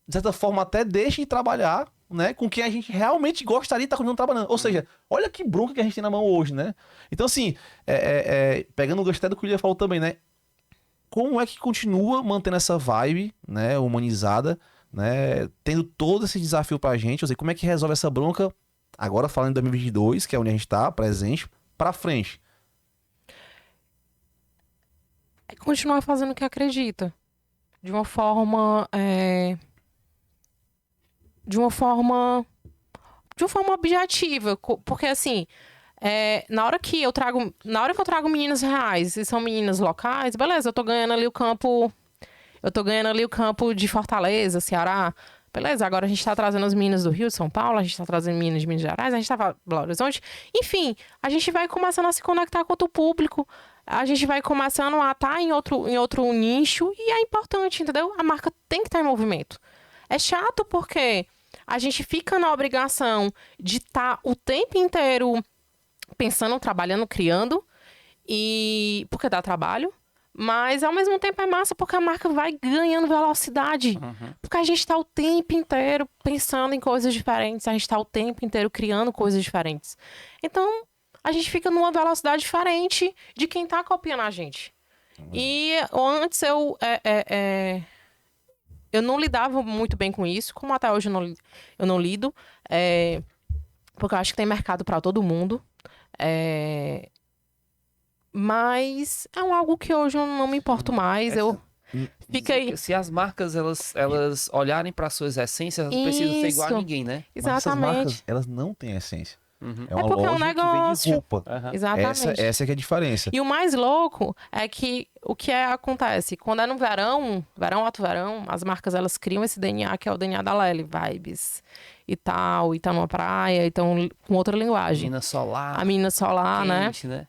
Speaker 1: De certa forma até deixe de trabalhar, né, com quem a gente realmente gostaria de estar continuando trabalhando. Ou seja, olha que bronca que a gente tem na mão hoje, né? Então assim, pegando o gancho até do que o William falou também, né? Como é que continua mantendo essa vibe, né, humanizada, né, tendo todo esse desafio pra gente, ou seja, como é que resolve essa bronca, agora falando em 2022, que é onde a gente tá, presente, pra frente.
Speaker 3: É continuar fazendo o que acredita. de uma forma, de uma forma objetiva, porque assim, na hora que eu trago meninas reais e são meninas locais, beleza, eu tô ganhando ali o campo de Fortaleza, Ceará. Beleza, agora a gente tá trazendo as meninas do Rio, de São Paulo, a gente tá trazendo meninas de Minas Gerais, a gente tá em Belo Horizonte. Enfim, a gente vai começando a se conectar com outro público, a gente vai começando a estar em outro nicho e é importante, entendeu? A marca tem que estar em movimento. É chato porque a gente fica na obrigação de estar o tempo inteiro pensando, trabalhando, criando, e porque dá trabalho. Mas, ao mesmo tempo, é massa porque a marca vai ganhando velocidade. Porque a gente está o tempo inteiro pensando em coisas diferentes. A gente está o tempo inteiro criando coisas diferentes. Então, a gente fica numa velocidade diferente de quem está copiando a gente. E antes eu não lidava muito bem com isso. Como até hoje eu não lido. Porque eu acho que tem mercado para todo mundo. Mas é algo que hoje eu não me importo mais. Eu fiquei.
Speaker 2: Se as marcas elas olharem para suas essências, elas não precisam ser igual a ninguém, né?
Speaker 1: Mas essas
Speaker 3: Exatamente.
Speaker 1: marcas, elas não têm essência. É uma
Speaker 3: porque é um
Speaker 1: loja que vende
Speaker 3: negócio.
Speaker 1: roupa.
Speaker 3: Exatamente.
Speaker 1: Essa é que é a diferença.
Speaker 3: E o mais louco é que o que acontece? Quando é no verão, alto verão, as marcas elas criam esse DNA que é o DNA da Lely, vibes e tal, e tá numa praia, então com outra linguagem. A menina solar,
Speaker 2: quente, né?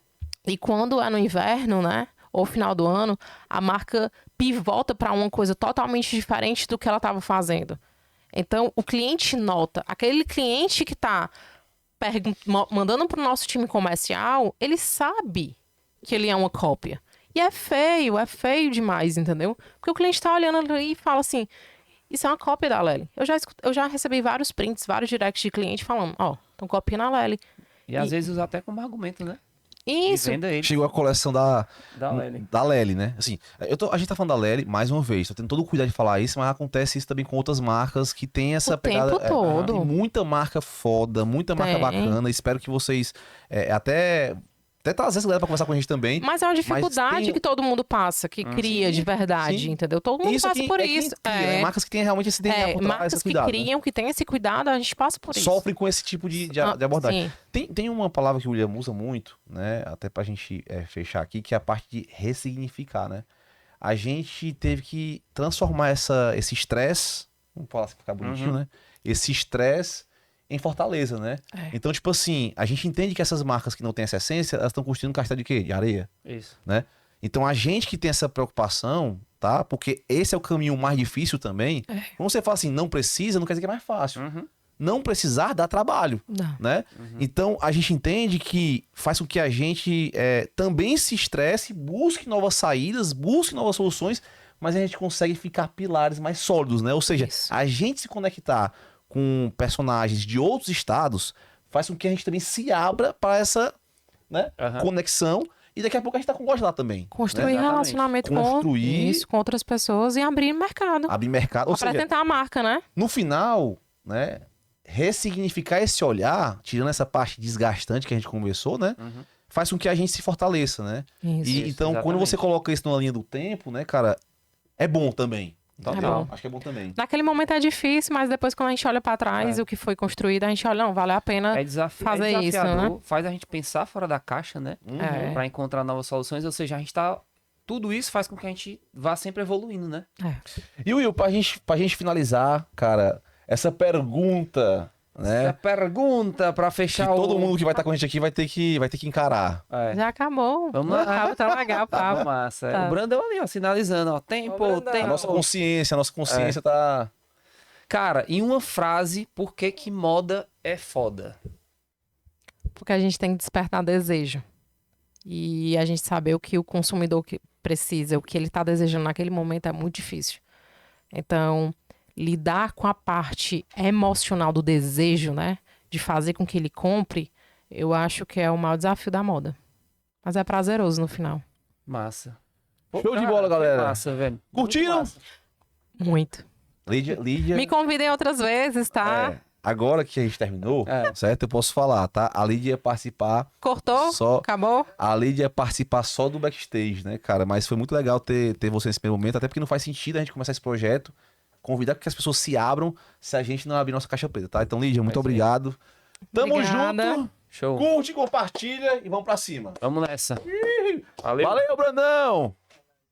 Speaker 3: E quando é no inverno, né? Ou final do ano, a marca pivota para uma coisa totalmente diferente do que ela estava fazendo. Então, o cliente nota. Aquele cliente que está mandando para o nosso time comercial, ele sabe que ele é uma cópia. E é feio demais, entendeu? Porque o cliente está olhando ali e fala assim, isso é uma cópia da Lely. Eu já recebi vários prints, vários directs de cliente falando, estão copiando a Lely.
Speaker 2: E às vezes usa até como argumento, né?
Speaker 3: Isso.
Speaker 1: Chegou a coleção da
Speaker 2: Lely,
Speaker 1: né? Assim, a gente tá falando da Lely, mais uma vez, tô tendo todo o cuidado de falar isso, mas acontece isso também com outras marcas que tem essa pegada.
Speaker 3: Tempo todo.
Speaker 1: Tem muita marca foda, muita marca bacana. Espero que vocês até trazer essa galera pra conversar com a gente também.
Speaker 3: Mas é uma dificuldade que todo mundo passa, que cria de verdade, entendeu? Todo mundo passa por isso.
Speaker 1: Né? Marcas que têm realmente esse DNA por trás,
Speaker 3: marcas
Speaker 1: esse
Speaker 3: que
Speaker 1: cuidado,
Speaker 3: criam,
Speaker 1: né?
Speaker 3: que têm esse cuidado, a gente passa por isso.
Speaker 1: Sofrem com esse tipo de abordagem.
Speaker 3: Sim.
Speaker 1: Tem uma palavra que o William usa muito, né? Até pra gente fechar aqui, que é a parte de ressignificar, né? A gente teve que transformar esse estresse, vamos falar assim, ficar bonitinho, né? Esse estresse em Fortaleza, né? Então, tipo assim, a gente entende que essas marcas que não têm essa essência, elas estão construindo castelo de quê? De areia.
Speaker 2: Isso.
Speaker 1: Né? Então, a gente que tem essa preocupação, tá? Porque esse é o caminho mais difícil também. Quando você fala assim, não precisa, não quer dizer que é mais fácil. Não precisar dá trabalho, né? Então, a gente entende que faz com que a gente também se estresse, busque novas saídas, busque novas soluções, mas a gente consegue ficar pilares mais sólidos, né? Ou seja, a gente se conectar com personagens de outros estados faz com que a gente também se abra para essa conexão. E daqui a pouco a gente tá com gosto lá também.
Speaker 3: Construir relacionamento com outras pessoas e abrir mercado.
Speaker 1: Abrir mercado. Ou
Speaker 3: apresentar a marca, né?
Speaker 1: No final, né? Ressignificar esse olhar, tirando essa parte desgastante que a gente conversou, né? Faz com que a gente se fortaleça, né? Então, quando você coloca isso numa linha do tempo, né, cara, é bom também. Tá bom. Acho que é bom também.
Speaker 3: Naquele momento é difícil, mas depois quando a gente olha pra trás o que foi construído, a gente olha, não, vale a pena fazer isso, né?
Speaker 2: Faz a gente pensar fora da caixa, né? Pra encontrar novas soluções, ou seja, a gente tá... Tudo isso faz com que a gente vá sempre evoluindo, né?
Speaker 1: E Will, pra gente finalizar, cara, essa pergunta, né?
Speaker 2: Essa pergunta pra fechar
Speaker 1: que todo mundo que vai estar com a gente aqui vai ter que encarar.
Speaker 3: Já acabou.
Speaker 2: Vamos lá.
Speaker 3: Tá legal o papo.
Speaker 2: Massa. Tá. O Brandão ali, ó, sinalizando, ó. Tempo.
Speaker 1: A nossa consciência tá...
Speaker 2: Cara, em uma frase, por que moda é foda?
Speaker 3: Porque a gente tem que despertar desejo. E a gente saber o que o consumidor precisa, o que ele tá desejando naquele momento é muito difícil. Então, lidar com a parte emocional do desejo, né? De fazer com que ele compre, eu acho que é o maior desafio da moda. Mas é prazeroso no final.
Speaker 2: Massa.
Speaker 1: Show de bola, galera.
Speaker 2: Massa, velho.
Speaker 1: Curtiram?
Speaker 3: Muito.
Speaker 1: Lídia.
Speaker 3: Me convidem outras vezes, tá?
Speaker 1: agora que a gente terminou, certo? Eu posso falar, tá? A Lídia ia participar
Speaker 3: Cortou?
Speaker 1: só...
Speaker 3: Acabou?
Speaker 1: A Lídia ia participar só do backstage, né, cara? Mas foi muito legal ter você nesse primeiro momento, até porque não faz sentido a gente começar esse projeto, convidar que as pessoas se abram se a gente não abrir nossa caixa preta, tá? Então, Lídia, muito obrigado. Tamo
Speaker 3: Obrigada.
Speaker 1: junto.
Speaker 2: Show.
Speaker 1: Curte, compartilha e vamos pra cima.
Speaker 2: Vamos nessa.
Speaker 1: Valeu, Brandão!